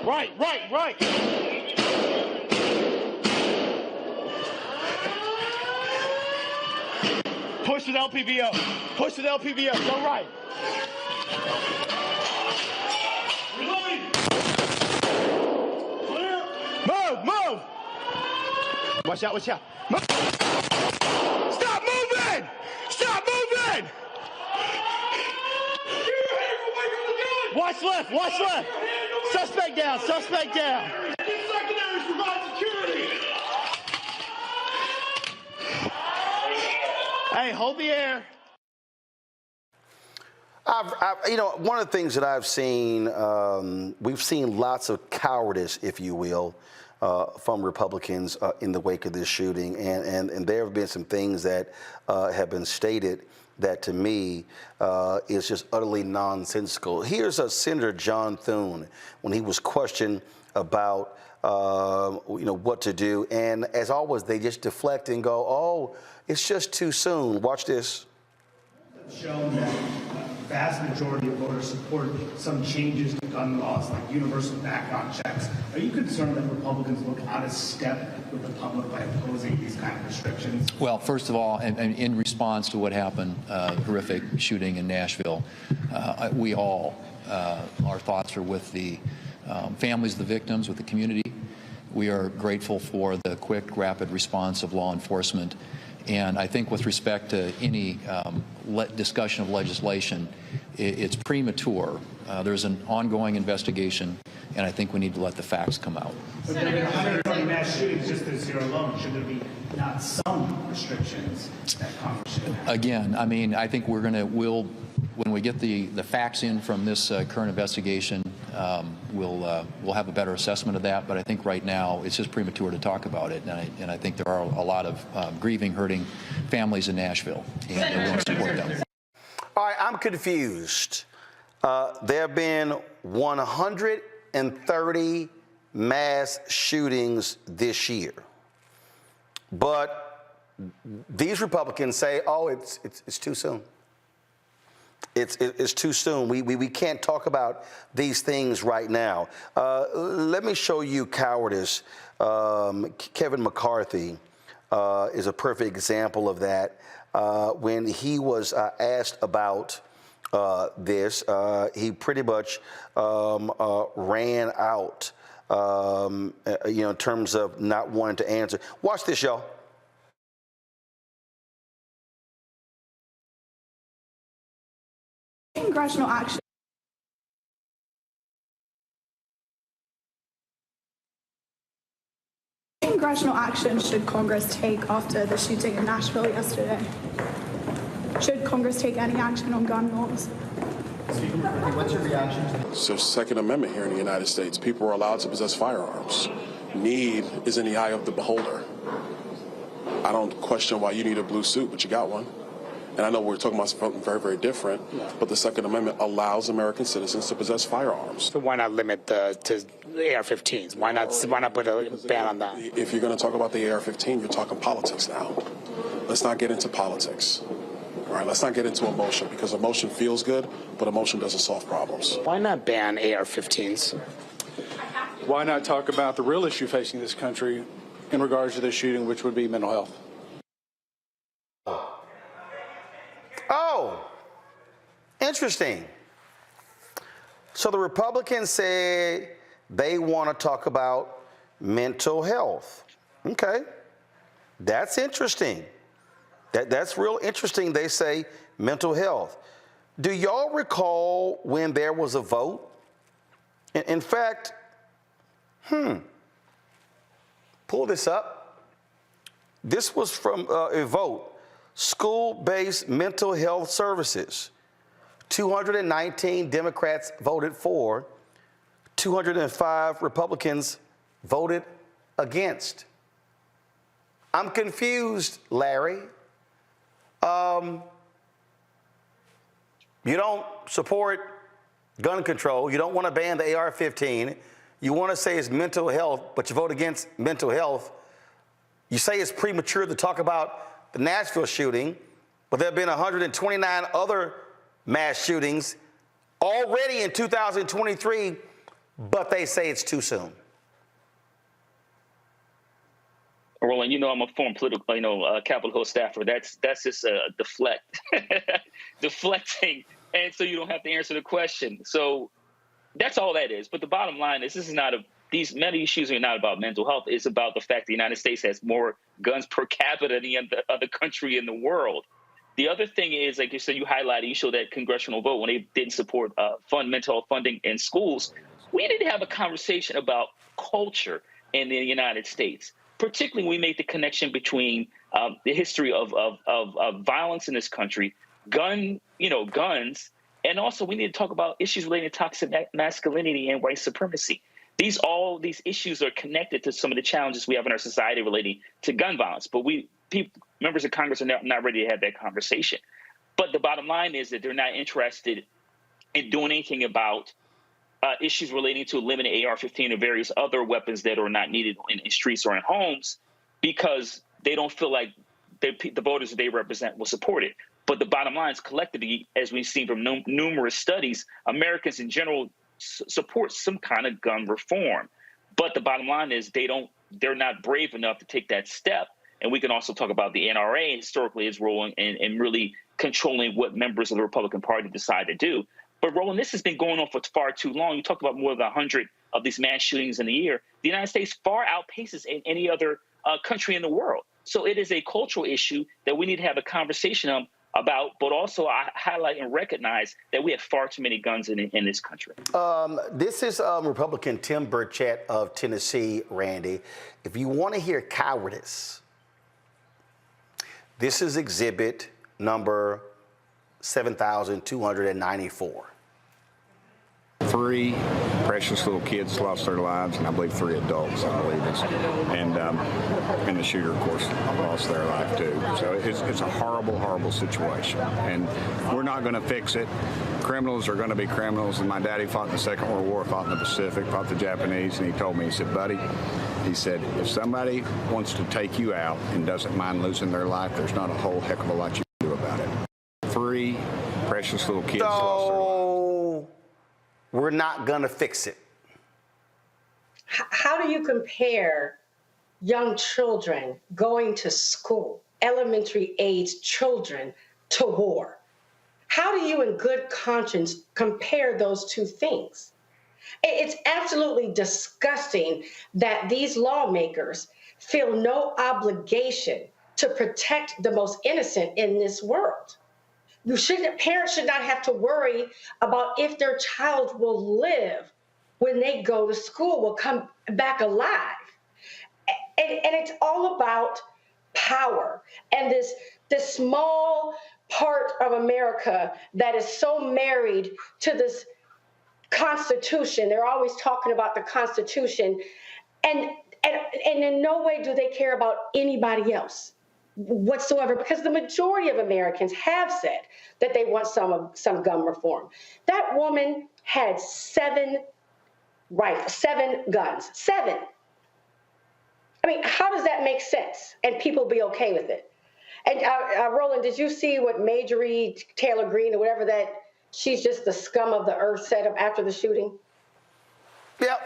Speaker 11: Right, right, right. Push with LPVO. Push with LPVO. Go right. Move, move. Watch out, watch out. Move. Stop moving! Stop moving! Watch left, watch left. Suspect down, suspect down. Secondaries provide security. Hey, hold the air.
Speaker 1: One of the things that I've seen, we've seen lots of cowardice, if you will, from Republicans in the wake of this shooting, and there have been some things that have been stated that, to me, is just utterly nonsensical. Here's Senator John Thune when he was questioned about what to do, and as always, they just deflect and go, "Oh, it's just too soon." Watch this.
Speaker 11: Shown that the vast majority of voters support some changes to gun laws, like universal background checks. Are you concerned that Republicans look out of step with the public by imposing these kind of restrictions?
Speaker 2: Well, first of all, and in response to what happened, horrific shooting in Nashville, we all, our thoughts are with the families of the victims, with the community. We are grateful for the quick, rapid response of law enforcement. And I think with respect to any discussion of legislation, it's premature. There's an ongoing investigation, and I think we need to let the facts come out.
Speaker 11: But there have been 120 mass shootings just this year alone. Should there be not some restrictions that Congress should have?
Speaker 2: Again, I mean, I think when we get the facts in from this current investigation, we'll have a better assessment of that. But I think right now it's just premature to talk about it. And I think there are a lot of grieving, hurting families in Nashville, and we want to support them.
Speaker 1: All right, I'm confused. There have been 130 mass shootings this year, but these Republicans say, "Oh, it's too soon. It's too soon. We can't talk about these things right now." Let me show you cowardice. Kevin McCarthy is a perfect example of that. When he was asked about this, he pretty much ran out, in terms of not wanting to answer. Watch this, y'all.
Speaker 10: Congressional action. Congressional action should Congress take after the shooting in Nashville yesterday? Should Congress take any action on gun laws?
Speaker 17: What's your reaction to this? There's Second Amendment here in the United States. People are allowed to possess firearms. Need is in the eye of the beholder. I don't question why you need a blue suit, but you got one. And I know we're talking about something very, very different, but the Second Amendment allows American citizens to possess firearms.
Speaker 18: So why not limit to the AR-15s? Why not put a ban on that?
Speaker 17: If you're going to talk about the AR-15, you're talking politics now. Let's not get into politics. All right, let's not get into emotion, because emotion feels good, but emotion doesn't solve problems.
Speaker 18: Why not ban AR-15s?
Speaker 25: Why not talk about the real issue facing this country in regards to this shooting, which would be mental health?
Speaker 1: Oh, interesting. So the Republicans say they want to talk about mental health. Okay, that's interesting. That's real interesting. They say mental health. Do y'all recall when there was a vote? In fact, pull this up. This was from a vote. School-based mental health services. 219 Democrats voted for, 205 Republicans voted against. I'm confused, Larry. You don't support gun control. You don't want to ban the AR-15. You want to say it's mental health, but you vote against mental health. You say it's premature to talk about the Nashville shooting, but there have been 129 other mass shootings already in 2023, but they say it's too soon.
Speaker 4: Roland, you know I'm a former political, Capitol Hill staffer. That's just a deflecting, and so you don't have to answer the question. So that's all that is. But the bottom line is, this is not these many issues are not about mental health. It's about the fact the United States has more guns per capita than any other country in the world. The other thing is, like you said, you highlighted, you showed that congressional vote when they didn't support mental health funding in schools. We need to have a conversation about culture in the United States. Particularly when we make the connection between the history of violence in this country, guns, And also, we need to talk about issues related to toxic masculinity and white supremacy. All these issues are connected to some of the challenges we have in our society relating to gun violence. But members of Congress are not ready to have that conversation. But the bottom line is that they're not interested in doing anything about issues relating to eliminating AR-15 or various other weapons that are not needed in streets or in homes, because they don't feel like the voters that they represent will support it. But the bottom line is, collectively, as we've seen from numerous studies, Americans in general support some kind of gun reform. But the bottom line is they're not brave enough to take that step. And we can also talk about the NRA historically its role in really controlling what members of the Republican Party decide to do. But Roland, this has been going on for far too long. You talked about more than 100 of these mass shootings in a year. The United States far outpaces any other country in the world. So it is a cultural issue that we need to have a conversation about, but also I highlight and recognize that we have far too many guns in this country.
Speaker 1: This is Republican Tim Burchett of Tennessee, Randy. If you want to hear cowardice, this is exhibit number 7,294.
Speaker 7: 3 precious little kids lost their lives, and I believe 3 adults, I believe it's. And the shooter, of course, lost their life too. So it's a horrible, horrible situation. And we're not going to fix it. Criminals are going to be criminals. And my daddy fought in the Second World War, fought in the Pacific, fought the Japanese, and he told me, he said, buddy, he said, if somebody wants to take you out and doesn't mind losing their life, there's not a whole heck of a lot you can do about it. 3 precious little kids lost their lives.
Speaker 1: We're not going to fix it.
Speaker 14: How do you compare young children going to school, elementary age children, to war? How do you in good conscience compare those two things? It's absolutely disgusting that these lawmakers feel no obligation to protect the most innocent in this world. Parents should not have to worry about if their child will live when they go to school, will come back alive. And it's all about power and this small part of America that is so married to this Constitution. They're always talking about the Constitution, and in no way do they care about anybody else whatsoever, because the majority of Americans have said that they want some gun reform. That woman had 7 guns. 7. I mean, how does that make sense? And people be okay with it? And Roland, did you see what Marjorie Taylor Greene or whatever that she's just the scum of the earth said after the shooting?
Speaker 1: Yep.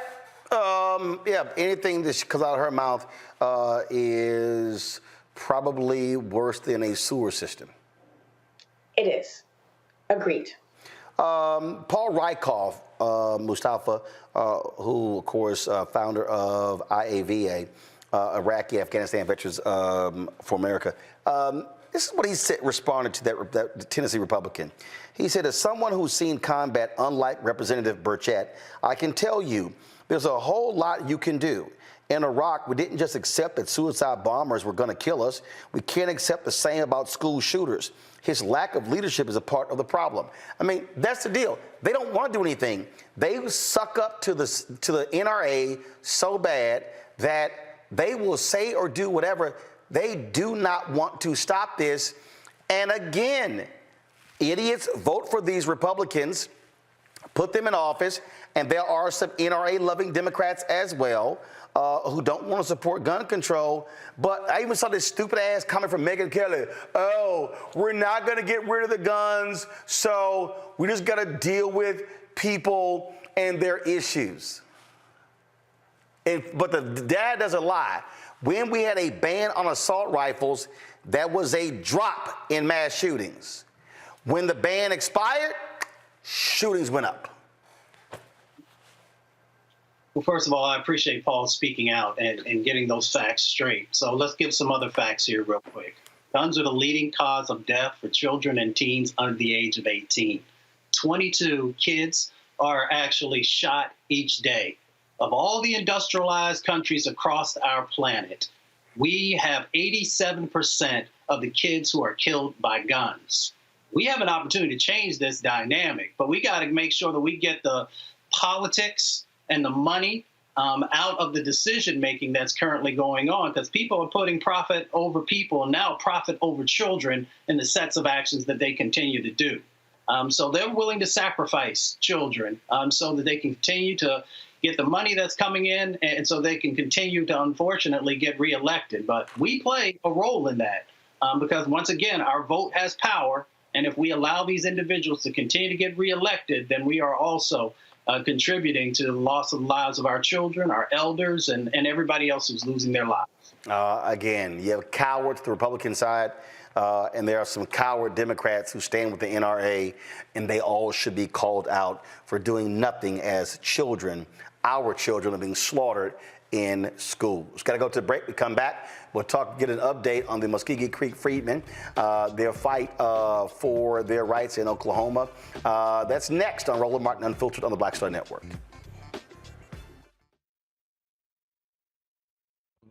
Speaker 1: Anything that comes out of her mouth is probably worse than a sewer system.
Speaker 14: It is. Agreed.
Speaker 1: Paul Rykov, Mustafa, who, of course, founder of IAVA, Iraqi Afghanistan Veterans for America. This is what he responded to that Tennessee Republican. He said, as someone who's seen combat, unlike Representative Burchett, I can tell you there's a whole lot you can do. In Iraq, we didn't just accept that suicide bombers were going to kill us. We can't accept the same about school shooters. His lack of leadership is a part of the problem. I mean, that's the deal. They don't want to do anything. They suck up to the NRA so bad that they will say or do whatever. They do not want to stop this. And again, idiots vote for these Republicans, put them in office, and there are some NRA-loving Democrats as well who don't want to support gun control. But I even saw this stupid ass comment from Megyn Kelly. Oh, we're not going to get rid of the guns, so we just got to deal with people and their issues. But the dad doesn't lie. When we had a ban on assault rifles, that was a drop in mass shootings. When the ban expired, shootings went up.
Speaker 12: Well, first of all, I appreciate Paul speaking out and getting those facts straight. So let's give some other facts here real quick. Guns are the leading cause of death for children and teens under the age of 18. 22 kids are actually shot each day. Of all the industrialized countries across our planet, we have 87% of the kids who are killed by guns. We have an opportunity to change this dynamic, but we got to make sure that we get the politics and the money out of the decision making that's currently going on, because people are putting profit over people and now profit over children in the sets of actions that they continue to do. So they're willing to sacrifice children so that they can continue to get the money that's coming in, and so they can continue to, unfortunately, get reelected. But we play a role in that because, once again, our vote has power. And if we allow these individuals to continue to get reelected, then we are also contributing to the loss of lives of our children, our elders, and everybody else who's losing their lives.
Speaker 1: Again, you have cowards to the Republican side, and there are some coward Democrats who stand with the NRA, and they all should be called out for doing nothing as children. Our children are being slaughtered in schools. Got to go to the break. We come back. We'll get an update on the Muskogee Creek Freedmen, their fight for their rights in Oklahoma. That's next on Roland Martin Unfiltered on the Black Star Network.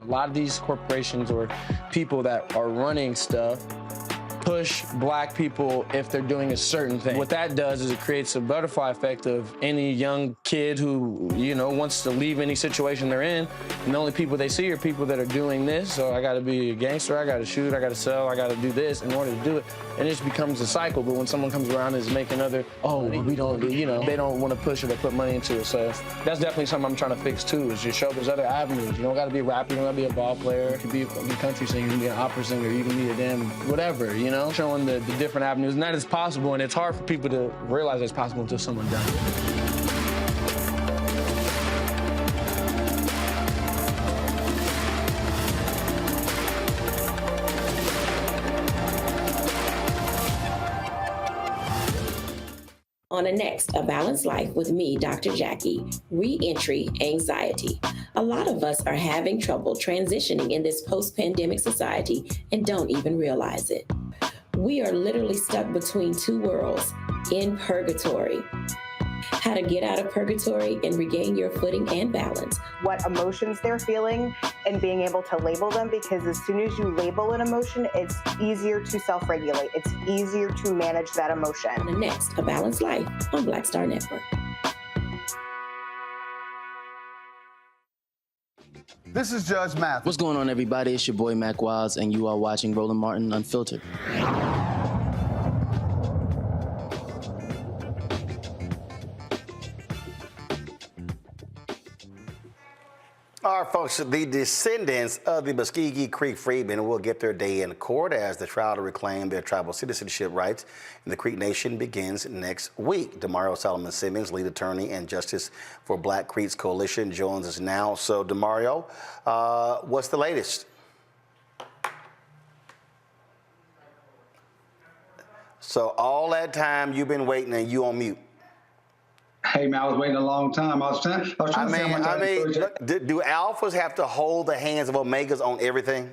Speaker 3: A lot of these corporations or people that are running stuff push black people if they're doing a certain thing. What that does is it creates a butterfly effect of any young kid who, wants to leave any situation they're in, and the only people they see are people that are doing this. So I gotta be a gangster, I gotta shoot, I gotta sell, I gotta do this in order to do it. And it just becomes a cycle. But when someone comes around and is making we don't, they don't want to push it or put money into it. So that's definitely something I'm trying to fix too, is just show there's other avenues. You don't gotta be a rapper, you don't gotta be a ball player, you can be a country singer, you can be an opera singer, you can be a damn whatever, showing the different avenues. And that is possible, and it's hard for people to realize it's possible until someone does it.
Speaker 13: On the next A Balanced Life with me, Dr. Jackie, re-entry anxiety. A lot of us are having trouble transitioning in this post-pandemic society and don't even realize it. We are literally stuck between two worlds, in purgatory. How to get out of purgatory and regain your footing and balance.
Speaker 19: What emotions they're feeling and being able to label them, because as soon as you label an emotion, it's easier to self-regulate. It's easier to manage that emotion.
Speaker 13: On the next A Balanced Life on Black Star Network.
Speaker 20: This is Judge Mathis.
Speaker 21: What's going on, everybody? It's your boy Mac Wiles, and you are watching Roland Martin Unfiltered.
Speaker 1: All right, folks, the descendants of the Muskogee Creek Freedmen will get their day in court as the trial to reclaim their tribal citizenship rights in the Creek Nation begins next week. Demario Solomon Simmons, lead attorney and justice for Black Creeks Coalition, joins us now. So, Demario, what's the latest? So all that time you've been waiting and you on mute.
Speaker 26: Hey man, I was waiting a long time. I was trying to say how much I
Speaker 1: look, do alphas have to hold the hands of omegas on everything?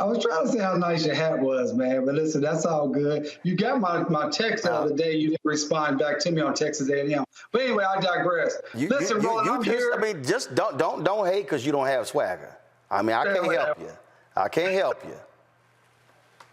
Speaker 26: I was trying to say how nice your hat was, man. But listen, that's all good. You got my text the other day. You didn't respond back to me on Texas A&M. But anyway, I digress. Listen, Roland, I'm here.
Speaker 1: I mean, just don't hate because you don't have swagger. I mean, I can't help you. I can't help you.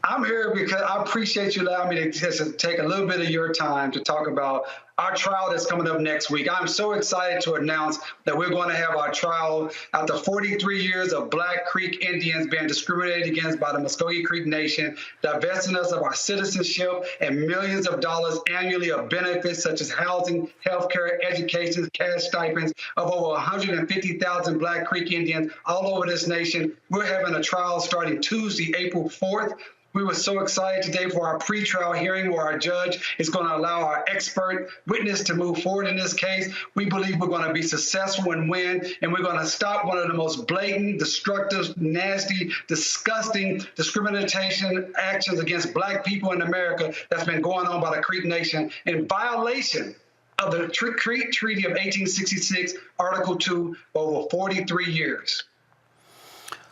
Speaker 26: I'm here because I appreciate you allowing me to just take a little bit of your time to talk about our trial that's coming up next week. I'm so excited to announce that we're going to have our trial after 43 years of Black Creek Indians being discriminated against by the Muskogee Creek Nation, divesting us of our citizenship and millions of dollars annually of benefits such as housing, healthcare, education, cash stipends of over 150,000 Black Creek Indians all over this nation. We're having a trial starting Tuesday, April 4th. We were so excited today for our pretrial hearing where our judge is going to allow our expert witness to move forward in this case. We believe we're going to be successful and win, and we're going to stop one of the most blatant, destructive, nasty, disgusting discrimination actions against Black people in America that's been going on by the Creek Nation in violation of the Creek Treaty of 1866, Article 2, for over 43 years.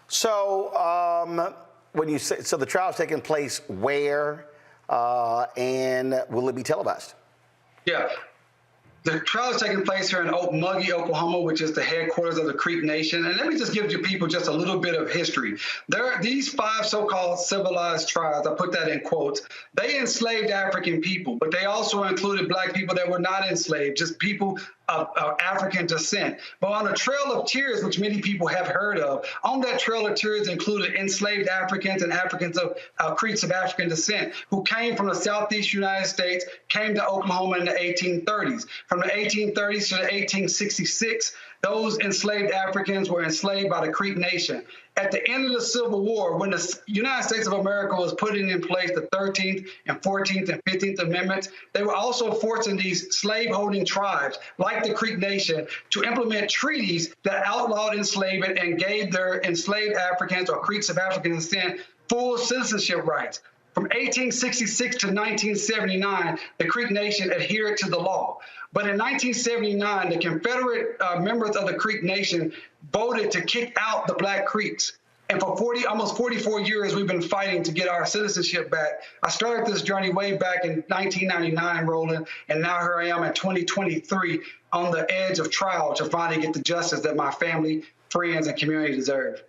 Speaker 1: So, when you say, so the trial's taking place where, and will it be televised?
Speaker 26: Yeah. The trial is taking place here in Okmulgee, Oklahoma, which is the headquarters of the Creek Nation. And let me just give you people just a little bit of history. These 5 so-called civilized tribes, I put that in quotes, they enslaved African people, but they also included Black people that were not enslaved, just people of African descent. But on the Trail of Tears, which many people have heard of, on that Trail of Tears included enslaved Africans and Africans of Creeks of African descent who came from the Southeast United States, came to Oklahoma in the 1830s. From the 1830s to the 1866, those enslaved Africans were enslaved by the Creek Nation. At the end of the Civil War, when the United States of America was putting in place the 13th and 14th and 15th Amendments, they were also forcing these slaveholding tribes, like the Creek Nation, to implement treaties that outlawed enslavement and gave their enslaved Africans or Creeks of African descent full citizenship rights. From 1866 to 1979, the Creek Nation adhered to the law. But in 1979, the Confederate members of the Creek Nation voted to kick out the Black Creeks. And for almost 44 years, we've been fighting to get our citizenship back. I started this journey way back in 1999, Roland, and now here I am in 2023 on the edge of trial to finally get the justice that my family, friends, and community deserve.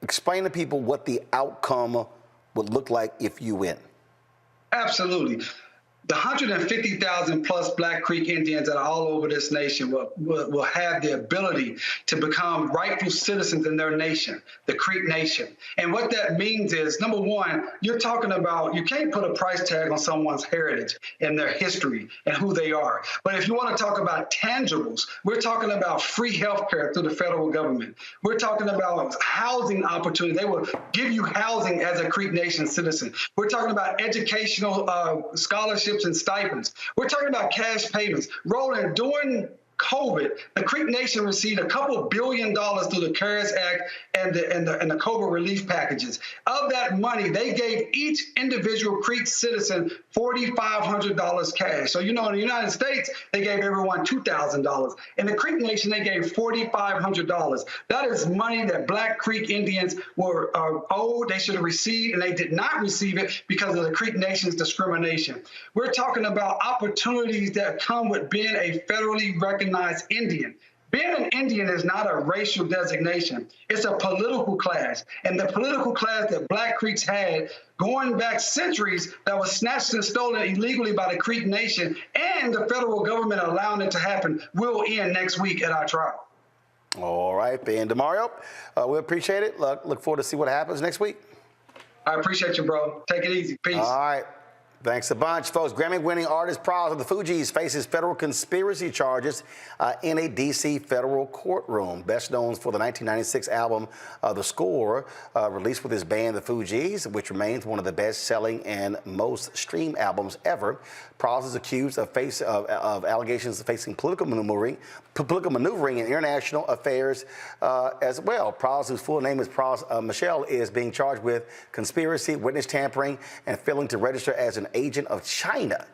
Speaker 1: Explain to people what the outcome would look like if you win.
Speaker 26: Absolutely. The 150,000 plus Black Creek Indians that are all over this nation will have the ability to become rightful citizens in their nation, the Creek Nation. And what that means is, number one, you're talking about, you can't put a price tag on someone's heritage and their history and who they are. But if you want to talk about tangibles, we're talking about free health care through the federal government. We're talking about housing opportunities. They will give you housing as a Creek Nation citizen. We're talking about educational scholarships and stipends. We're talking about cash payments. Roland, during COVID, the Creek Nation received a couple $2 billion through the CARES Act and the COVID relief packages. Of that money, they gave each individual Creek citizen $4,500 cash. So, you know, in the United States, they gave everyone $2,000. In the Creek Nation, they gave $4,500. That is money that Black Creek Indians were owed. They should have received, and they did not receive it because of the Creek Nation's discrimination. We're talking about opportunities that come with being a federally recognized Indian. Being an Indian is not a racial designation. It's a political class. And the political class that Black Creeks had going back centuries that was snatched and stolen illegally by the Creek Nation and the federal government allowing it to happen will end next week at our trial.
Speaker 1: All right, Ben DeMario, we appreciate it. Look forward to see what happens next week.
Speaker 26: I appreciate you, bro. Take it easy. Peace.
Speaker 1: All right. Thanks a bunch, folks. Grammy-winning artist Pras of the Fugees faces federal conspiracy charges in a D.C. federal courtroom. Best known for the 1996 album The Score, released with his band The Fugees, which remains one of the best-selling and most streamed albums ever. Pras is accused of allegations of facing political maneuvering in international affairs as well. Pras, whose full name is Pras Michelle, is being charged with conspiracy, witness tampering, and failing to register as an agent of China.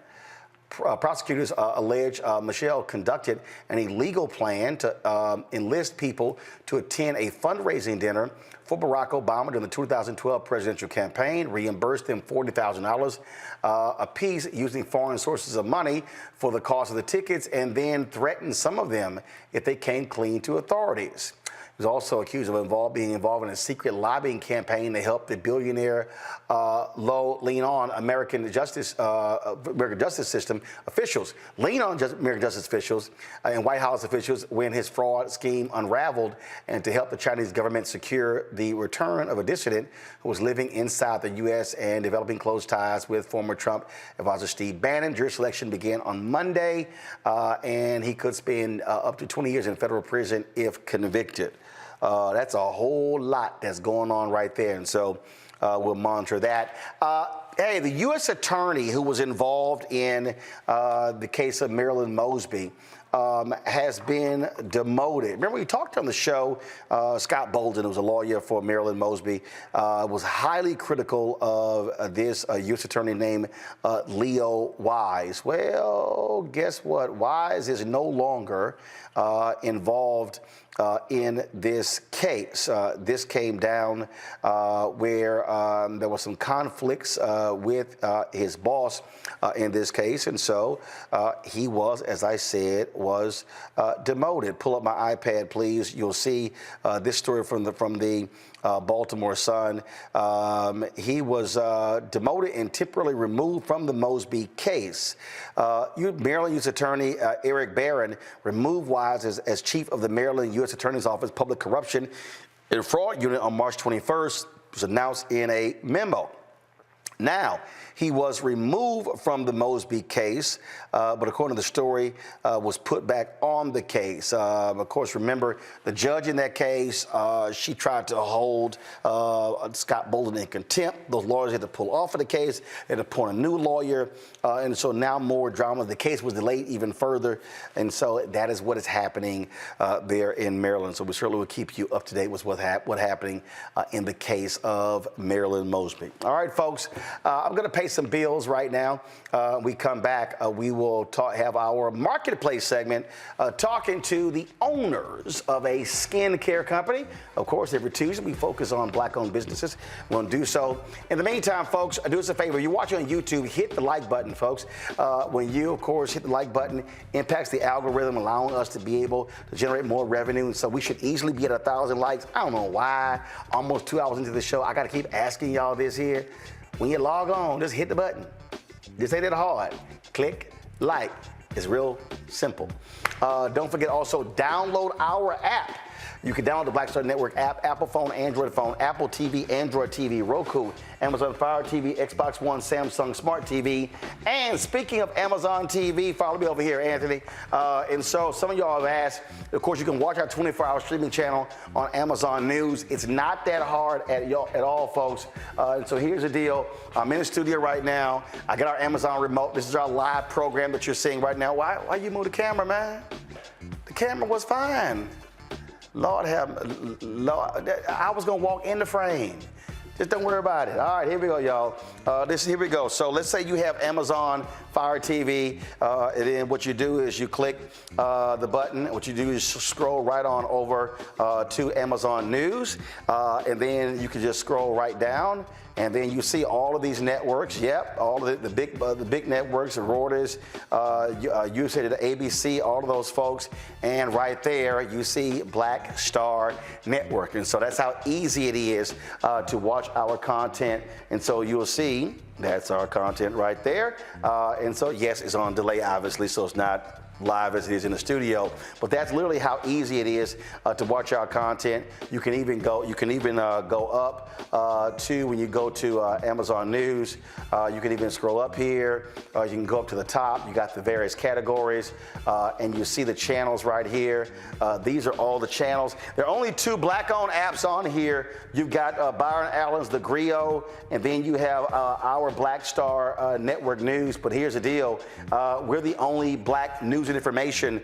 Speaker 1: Prosecutors allege Michelle conducted an illegal plan to enlist people to attend a fundraising dinner for Barack Obama during the 2012 presidential campaign, reimbursed them $40,000 apiece using foreign sources of money for the cost of the tickets, and then threatened some of them if they came clean to authorities. He was also accused of being involved in a secret lobbying campaign to help the billionaire lean on American justice system officials, American justice officials and White House officials when his fraud scheme unraveled, and to help the Chinese government secure the return of a dissident who was living inside the U.S. and developing close ties with former Trump advisor Steve Bannon. Jury selection began on Monday, and he could spend up to 20 years in federal prison if convicted. That's a whole lot that's going on right there, and so we'll monitor that. Hey, the U.S. attorney who was involved in the case of Marilyn Mosby has been demoted. Remember, we talked on the show, Scott Bolden, who was a lawyer for Marilyn Mosby, was highly critical of this U.S. attorney named Leo Wise. Well, guess what? Wise is no longer involved in this case. This came down where there were some conflicts with his boss in this case. And so he was, as I said, was demoted. Pull up my iPad, please. You'll see this story from the Baltimore Sun. He was demoted and temporarily removed from the Mosby case. Maryland U.S. Attorney Eric Barron removed Wise as chief of the Maryland U.S. Attorney's Office Public Corruption and Fraud Unit on March 21st. It was announced in a memo. Now, he was removed from the Mosby case, but according to the story, was put back on the case. Of course, remember, the judge in that case, she tried to hold Scott Bolden in contempt. Those lawyers had to pull off of the case, had to appoint a new lawyer, and so now more drama. The case was delayed even further, and so that is what is happening there in Maryland. So we certainly will keep you up to date with what's happening in the case of Marilyn Mosby. All right, folks, I'm going to pay some bills right now. We come back, we will have our marketplace segment talking to the owners of a skincare company. Of course, every Tuesday we focus on black-owned businesses. We'll do so. In the meantime, folks, do us a favor. You're watching on YouTube, hit the like button, folks. When you, of course, hit the like button, impacts the algorithm, allowing us to be able to generate more revenue. And so we should easily be at 1,000 likes. I don't know why. Almost 2 hours into the show, I got to keep asking y'all this here. When you log on, just hit the button. This ain't that hard. Click like. It's real simple. Don't forget also download our app. You can download the Black Star Network app, Apple phone, Android phone, Apple TV, Android TV, Roku, Amazon Fire TV, Xbox One, Samsung Smart TV. And speaking of Amazon TV, follow me over here, Anthony. And so some of y'all have asked, of course, you can watch our 24-hour streaming channel on Amazon News. It's not that hard at all, folks. And so here's the deal. I'm in the studio right now. I got our Amazon remote. This is our live program that you're seeing right now. Why you move the camera, man? The camera was fine. Lord, I was going to walk in the frame. Just don't worry about it. All right, here we go, y'all. Here we go. So let's say you have Amazon Fire TV, and then what you do is you click the button. What you do is scroll right on over to Amazon News, and then you can just scroll right down. And then you see all of these networks. Yep, all of the big networks, the Reuters, you say the ABC, all of those folks. And right there, you see Black Star Network. And so that's how easy it is to watch our content. And so you'll see that's our content right there. And so yes, it's on delay, obviously, so it's not live as it is in the studio, but that's literally how easy it is to watch our content. You can even go up to when you go to Amazon News. You can even scroll up here. You can go up to the top. You got the various categories, and you see the channels right here. These are all the channels. There are only 2 black-owned apps on here. You've got Byron Allen's The Griot, and then you have our Black Star Network News. But here's the deal: we're the only black news and information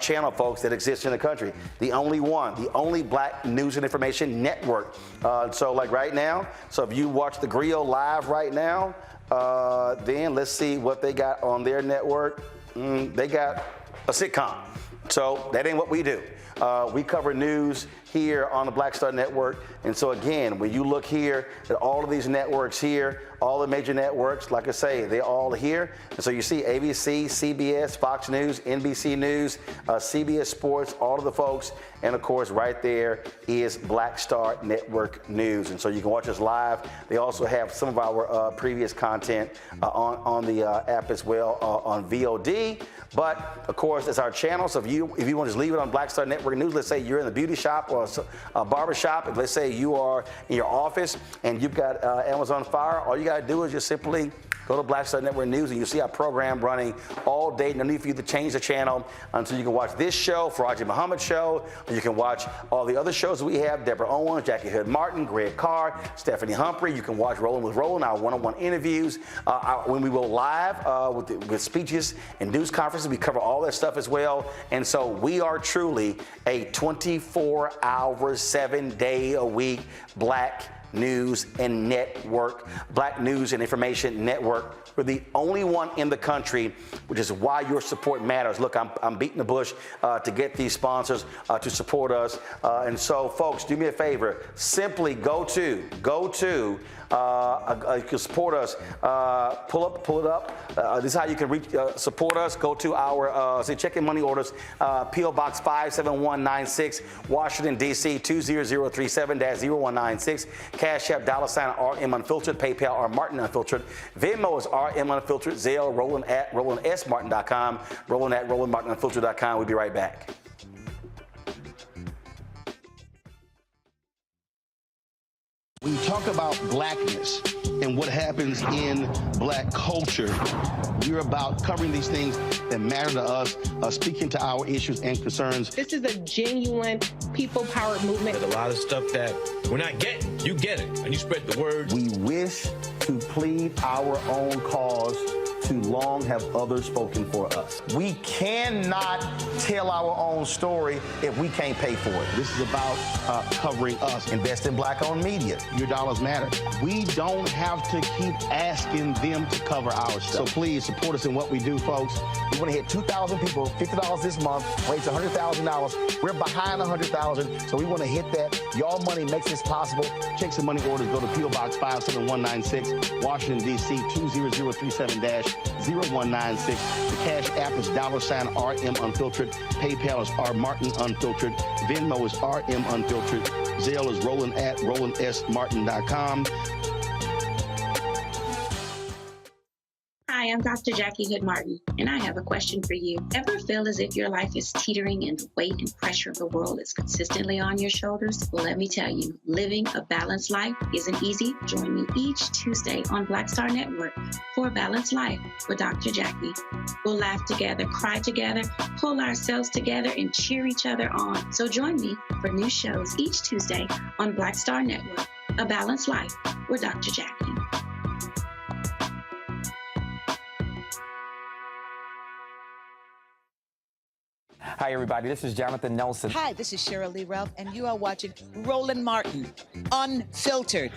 Speaker 1: channel, folks, that exists in the country. The only one, the only black news and information network. So like right now, so if you watch The Griot live right now, then let's see what they got on their network. They got a sitcom. So that ain't what we do. We cover news here on the Black Star Network. And so again, when you look here at all of these networks here, all the major networks, like I say, they're all here. And so you see ABC, CBS, Fox News, NBC News, CBS Sports, all of the folks. And of course, right there is Black Star Network News. And so you can watch us live. They also have some of our previous content on the app as well on VOD. But of course, it's our channel. So if you want to just leave it on Black Star Network News, let's say you're in the beauty shop or a barber shop, and let's say you are in your office and you've got Amazon Fire, all you got to do is just simply go to Black Star Network News, and you'll see our program running all day. No need for you to change the channel until you can watch this show, Faraji Muhammad Show, or you can watch all the other shows we have, Deborah Owens, Jackie Hood Martin, Greg Carr, Stephanie Humphrey. You can watch Rolling with Roland, our one-on-one interviews. When we go live with speeches and news conferences, we cover all that stuff as well. And so we are truly a 24-hour, 7-day-a-week black news and network, black news and information network We're the only one in the country, which is why your support matters. Look, I'm beating the bush to get these sponsors to support us. And so, folks, do me a favor. Simply go to, you can support us. Pull it up. This is how you can support us. Go to our, check-in money orders, P.O. Box 57196, Washington, D.C. 20037-0196. Cash App, $RM Unfiltered. PayPal, R Martin Unfiltered. Venmo is RM Unfiltered. Zelle, Roland at RolandSMartin.com. Roland at RolandMartinUnfiltered.com. We'll be right back.
Speaker 5: When you talk about blackness and what happens in black culture, we're about covering these things that matter to us, speaking to our issues and concerns.
Speaker 15: This is a genuine people-powered movement.
Speaker 16: There's a lot of stuff that we're not getting. You get it, and you spread the word.
Speaker 5: We wish to plead our own cause. Too long have others spoken for us.
Speaker 1: We cannot tell our own story if we can't pay for it.
Speaker 5: This is about covering us.
Speaker 1: Invest in black-owned media.
Speaker 5: Your dollars matter. We don't have to keep asking them to cover our stuff. So please support us in what we do, folks.
Speaker 1: We want to hit 2,000 people, $50 this month, raise $100,000. We're behind 100,000, so we want to hit that. Y'all money makes this possible.
Speaker 5: Check some money orders. Go to P.O. Box 57196, Washington, D.C. 20037-0196. The Cash App is $RM Unfiltered. PayPal is R Martin Unfiltered. Venmo is RM Unfiltered. Zelle is Roland at RolandSMartin.com.
Speaker 13: Hi, I'm Dr. Jackie Hood Martin, and I have a question for you. Ever feel as if your life is teetering and the weight and pressure of the world is consistently on your shoulders? Well, let me tell you, living a balanced life isn't easy. Join me each Tuesday on Black Star Network for A Balanced Life with Dr. Jackie. We'll laugh together, cry together, pull ourselves together, and cheer each other on. So join me for new shows each Tuesday on Black Star Network, A Balanced Life with Dr. Jackie.
Speaker 22: Hi, everybody. This is Jonathan Nelson.
Speaker 23: Hi, this is Cheryl Lee Ralph, and you are watching Roland Martin, Unfiltered.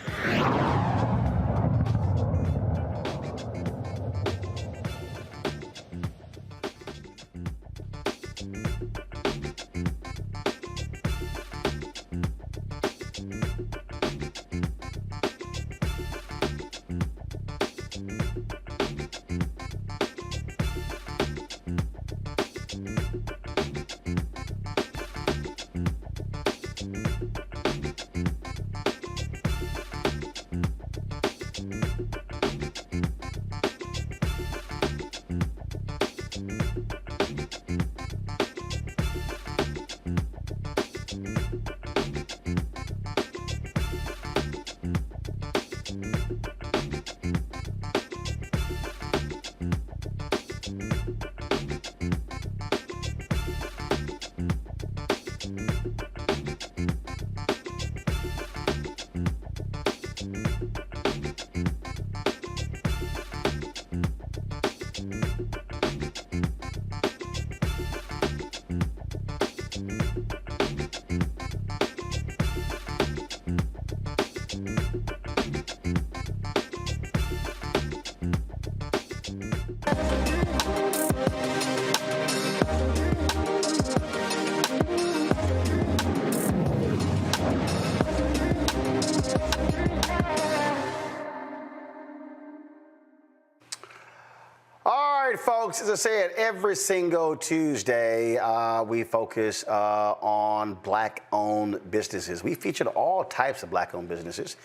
Speaker 1: Folks, as I said, every single Tuesday, we focus on black-owned businesses. We featured all types of black-owned businesses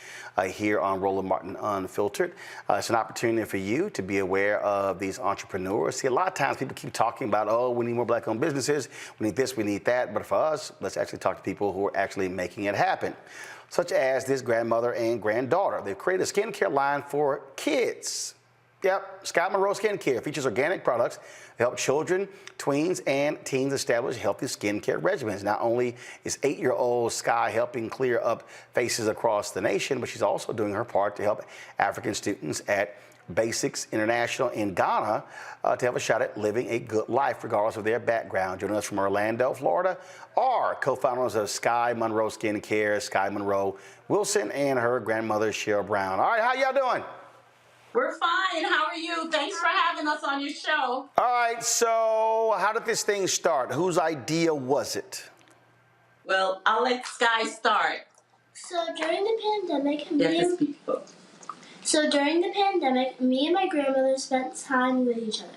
Speaker 1: here on Roland Martin Unfiltered. It's an opportunity for you to be aware of these entrepreneurs. See, a lot of times people keep talking about, oh, we need more black-owned businesses, we need this, we need that. But for us, let's actually talk to people who are actually making it happen, such as this grandmother and granddaughter. They've created a skincare line for kids. Yep, Scott Monroe Skincare features organic products that help children, tweens, and teens establish healthy skincare regimens. Not only is 8-year-old Sky helping clear up faces across the nation, but she's also doing her part to help African students at Basics International in Ghana to have a shot at living a good life, regardless of their background. Joining us from Orlando, Florida, are co-founders of Sky Monroe Skincare, Sky Monroe Wilson, and her grandmother, Cheryl Brown. All right, how y'all doing?
Speaker 2: We're fine. How are you? Thanks for having us on your show.
Speaker 1: All right, so how did this thing start? Whose idea was it?
Speaker 2: Well, I'll let Sky start.
Speaker 6: So during the pandemic, me and my grandmother spent time with each other.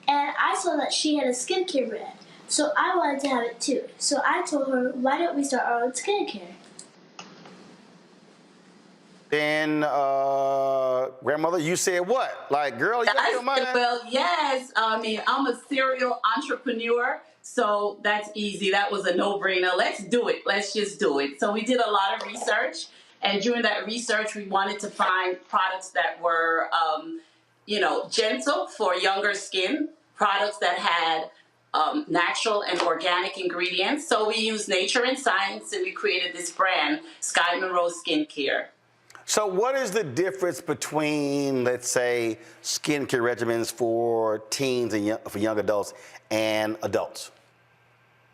Speaker 6: And I saw that she had a skincare brand. So I wanted to have it too. So I told her, why don't we start our own skincare?
Speaker 1: Then, grandmother, you said what? Like, girl, you got your money?
Speaker 2: Well, yes. I mean, I'm a serial entrepreneur, so that's easy. That was a no-brainer. Let's do it. Let's just do it. So we did a lot of research, and during that research, we wanted to find products that were, gentle for younger skin, products that had natural and organic ingredients. So we used nature and science, and we created this brand, Sky Monroe Skincare.
Speaker 1: So what is the difference between, let's say, skincare regimens for teens and for young adults and adults?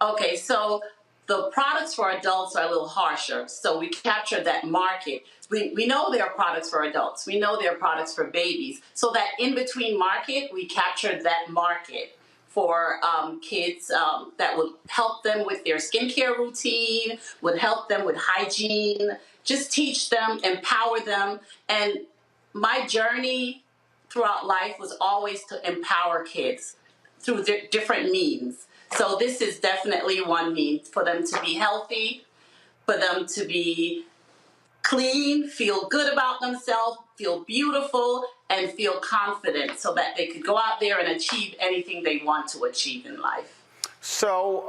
Speaker 2: Okay, so the products for adults are a little harsher. So we captured that market. We know there are products for adults. We know there are products for babies. So that in-between market, we captured that market for kids that would help them with their skincare routine, would help them with hygiene, just teach them, empower them. And my journey throughout life was always to empower kids through different means. So this is definitely one means for them to be healthy, for them to be clean, feel good about themselves, feel beautiful, and feel confident so that they could go out there and achieve anything they want to achieve in life.
Speaker 1: So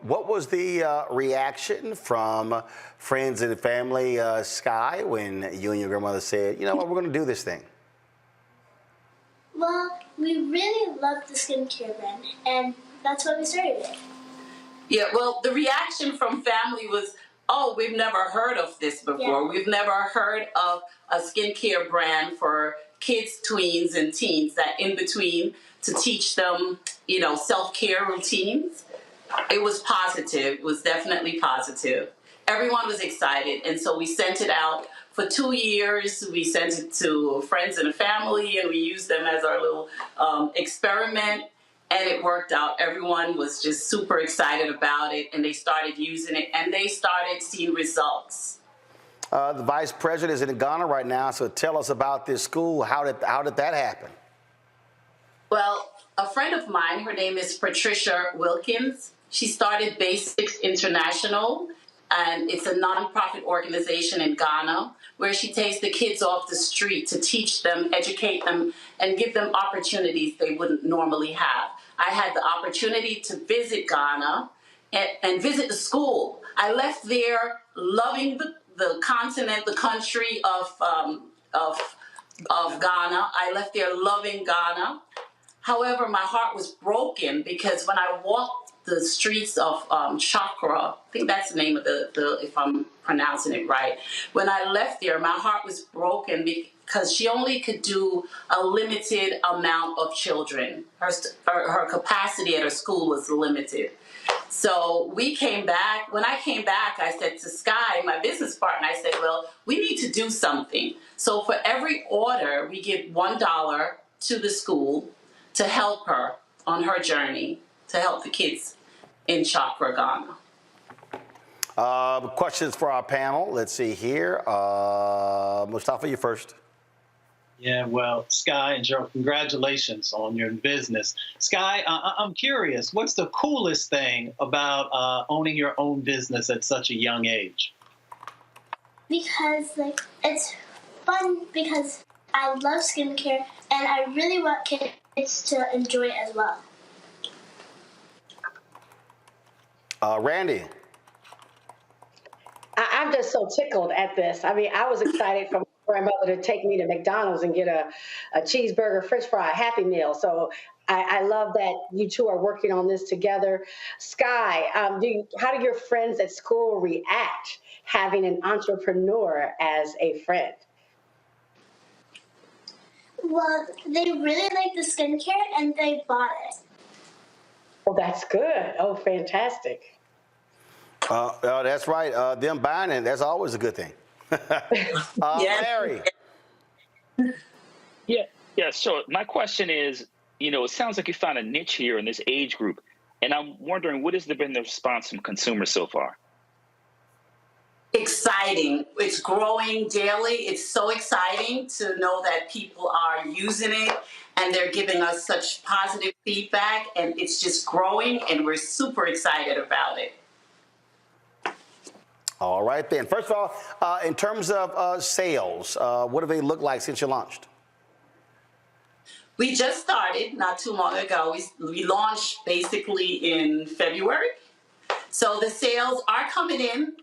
Speaker 1: what was the reaction from friends and family, Sky, when you and your grandmother said, you know what, we're going to do this thing?
Speaker 6: Well, we really loved the skincare brand, and that's why we started it.
Speaker 2: Yeah, well, the reaction from family was, oh, we've never heard of this before. Yeah. We've never heard of a skincare brand for kids, tweens, and teens, that in between to teach them, self-care routines. It was positive. It was definitely positive. Everyone was excited, and so we sent it out for 2 years. We sent it to friends and family, and we used them as our little experiment, and it worked out. Everyone was just super excited about it, and they started using it, and they started seeing results.
Speaker 1: The vice president is in Ghana right now, so tell us about this school. How did that happen?
Speaker 2: Well, a friend of mine, her name is Patricia Wilkins. She started Basics International, and it's a nonprofit organization in Ghana where she takes the kids off the street to teach them, educate them, and give them opportunities they wouldn't normally have. I had the opportunity to visit Ghana and visit the school. I left there loving the continent, the country of Ghana. I left there loving Ghana. However, my heart was broken because when I walked the streets of Chakra, I think that's the name of the, if I'm pronouncing it right. When I left there, my heart was broken because she only could do a limited amount of children. Her capacity at her school was limited. So we came back. When I came back, I said to Sky, my business partner, I said, well, we need to do something. So for every order, we give $1 to the school to help her on her journey to help the kids in Chakra, Ghana.
Speaker 1: Questions for our panel. Let's see here. Mustafa, you first.
Speaker 12: Yeah, well, Sky and Joe, congratulations on your business. Sky, I'm curious, what's the coolest thing about owning your own business at such a young age?
Speaker 6: Because, it's fun because I love skincare and I really want kids to enjoy it as well.
Speaker 1: Randy.
Speaker 14: I'm just so tickled at this. I mean, I was excited for my grandmother to take me to McDonald's and get a cheeseburger, French fry, Happy Meal. So I love that you two are working on this together. Sky, how do your friends at school react having an entrepreneur as a friend?
Speaker 6: Well, they really like the skincare and they bought it.
Speaker 14: Oh, that's good. Oh, fantastic.
Speaker 1: That's right. Them buying it, that's always a good thing. Larry.
Speaker 4: Yeah. So my question is, it sounds like you found a niche here in this age group, and I'm wondering what has been the response from consumers so far?
Speaker 2: Exciting. It's growing daily. It's so exciting to know that people are using it and they're giving us such positive feedback, and it's just growing, and we're super excited about it.
Speaker 1: All right, then. First of all, in terms of sales, what do they look like since you launched?
Speaker 2: We just started not too long ago. We launched basically in February. So the sales are coming in,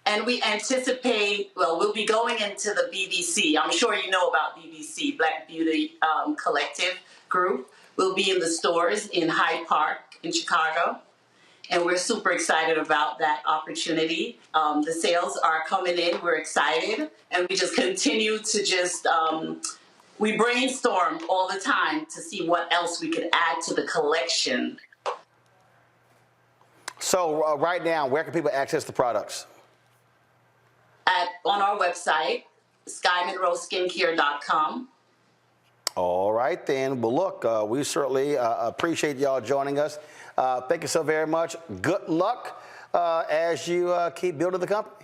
Speaker 2: and we anticipate, we'll be going into the BBC. I'm sure you know about BBC, Black Beauty Collective Group. We'll be in the stores in Hyde Park in Chicago, and we're super excited about that opportunity. The sales are coming in. We're excited, and we just continue to we brainstorm all the time to see what else we could add to the collection.
Speaker 1: So right now, where can people access the products?
Speaker 2: On our website, SkyMonroeSkincare.com.
Speaker 1: All right, then. Well, look, we certainly appreciate y'all joining us. Thank you so very much. Good luck as you keep building the company.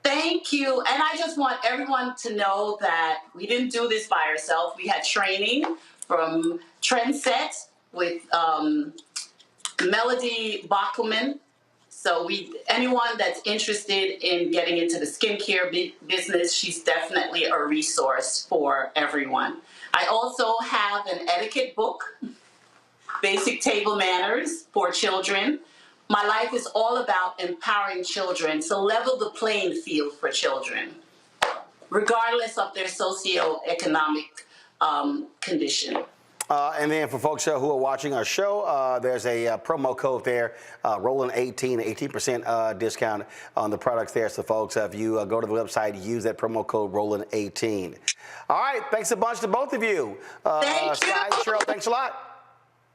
Speaker 2: Thank you. And I just want everyone to know that we didn't do this by ourselves. We had training from Trendset with Melody Bachman. So anyone that's interested in getting into the skincare business, she's definitely a resource for everyone. I also have an etiquette book, Basic Table Manners for Children. My life is all about empowering children, so level the playing field for children, regardless of their socioeconomic condition.
Speaker 1: And then for folks who are watching our show, there's a promo code there, Roland18, 18% discount on the products there. So folks, if you go to the website, use that promo code Roland18. All right, thanks a bunch to both of you.
Speaker 2: Thank you.
Speaker 1: Sky, Cheryl, thanks a lot.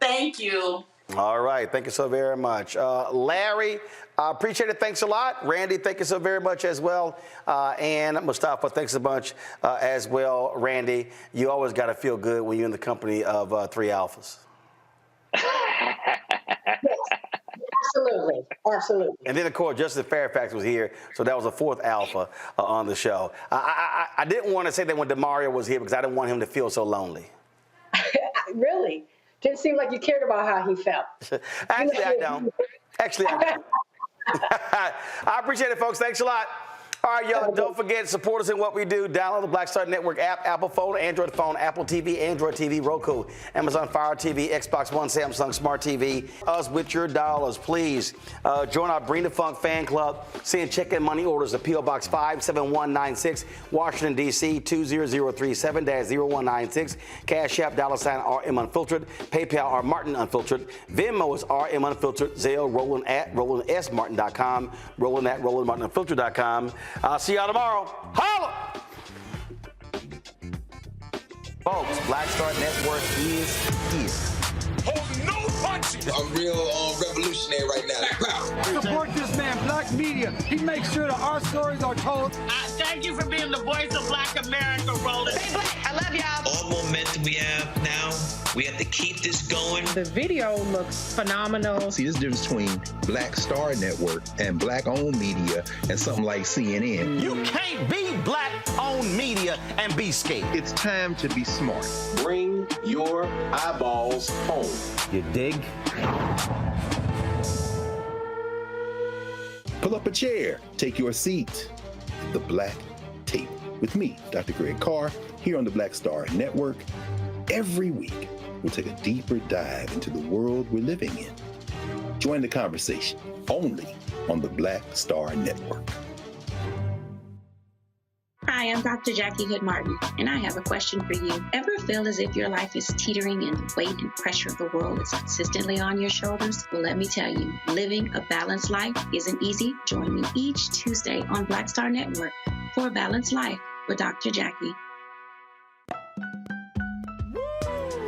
Speaker 2: Thank you.
Speaker 1: All right, thank you so very much. Larry, I appreciate it. Thanks a lot. Randy, thank you so very much as well. And Mustafa, thanks a bunch as well. Randy, you always got to feel good when you're in the company of three alphas.
Speaker 14: Absolutely.
Speaker 1: And then, of course, Justin Fairfax was here, so that was a fourth alpha on the show. I didn't want to say that when DeMario was here because I didn't want him to feel so lonely.
Speaker 14: Really? Didn't seem like you cared about how he felt.
Speaker 1: Actually, I don't. I appreciate it, folks. Thanks a lot. All right, y'all, don't forget, support us in what we do. Download the Black Star Network app, Apple phone, Android phone, Apple TV, Android TV, Roku, Amazon Fire TV, Xbox One, Samsung Smart TV. Us with your dollars, please. Join our Bring the Funk fan club. Send check and money orders to P.O. Box 57196, Washington, D.C., 20037-0196. Cash App, $RM Unfiltered. PayPal, R Martin Unfiltered. Venmo is RM Unfiltered. Zelle, Roland at RolandSMartin.com. Roland at RolandMartinUnfiltered.com. I'll see y'all tomorrow. Holla! Folks, Black Star Network is here.
Speaker 8: Oh, no punches! I'm real revolutionary right now.
Speaker 9: Support this man, Black Media. He makes sure that our stories are told.
Speaker 10: Thank you for being the voice of Black America, Roland.
Speaker 11: Stay black. I love y'all.
Speaker 17: All momentum we have now, we have to keep this going.
Speaker 15: The video looks phenomenal.
Speaker 24: See, there's a difference between Black Star Network and black-owned media and something like CNN.
Speaker 1: You can't be black-owned media and be scared.
Speaker 24: It's time to be smart.
Speaker 27: Bring your eyeballs home.
Speaker 1: You dig?
Speaker 24: Pull up a chair. Take your seat. The Black Tape. With me, Dr. Greg Carr, here on the Black Star Network. Every week, we'll take a deeper dive into the world we're living in. Join the conversation only on the Black Star Network.
Speaker 13: Hi, I'm Dr. Jackie Hood Martin, and I have a question for you. Ever feel as if your life is teetering and the weight and pressure of the world is consistently on your shoulders? Well, let me tell you, living a balanced life isn't easy. Join me each Tuesday on Black Star Network for a Balanced Life with Dr. Jackie.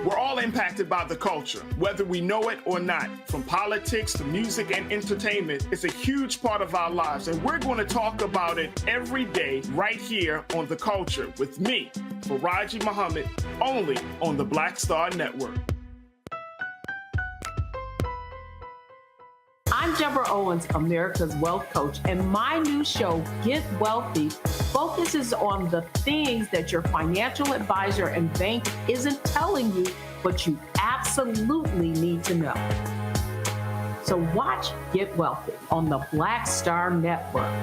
Speaker 3: We're all impacted by the culture, whether we know it or not. From politics to music and entertainment, it's a huge part of our lives, and we're going to talk about it every day right here on The Culture with me, Faraji Muhammad, only on the Black Star Network.
Speaker 15: I'm Deborah Owens, America's Wealth Coach, and my new show, Get Wealthy, focuses on the things that your financial advisor and bank isn't telling you, but you absolutely need to know. So watch Get Wealthy on the Black Star Network.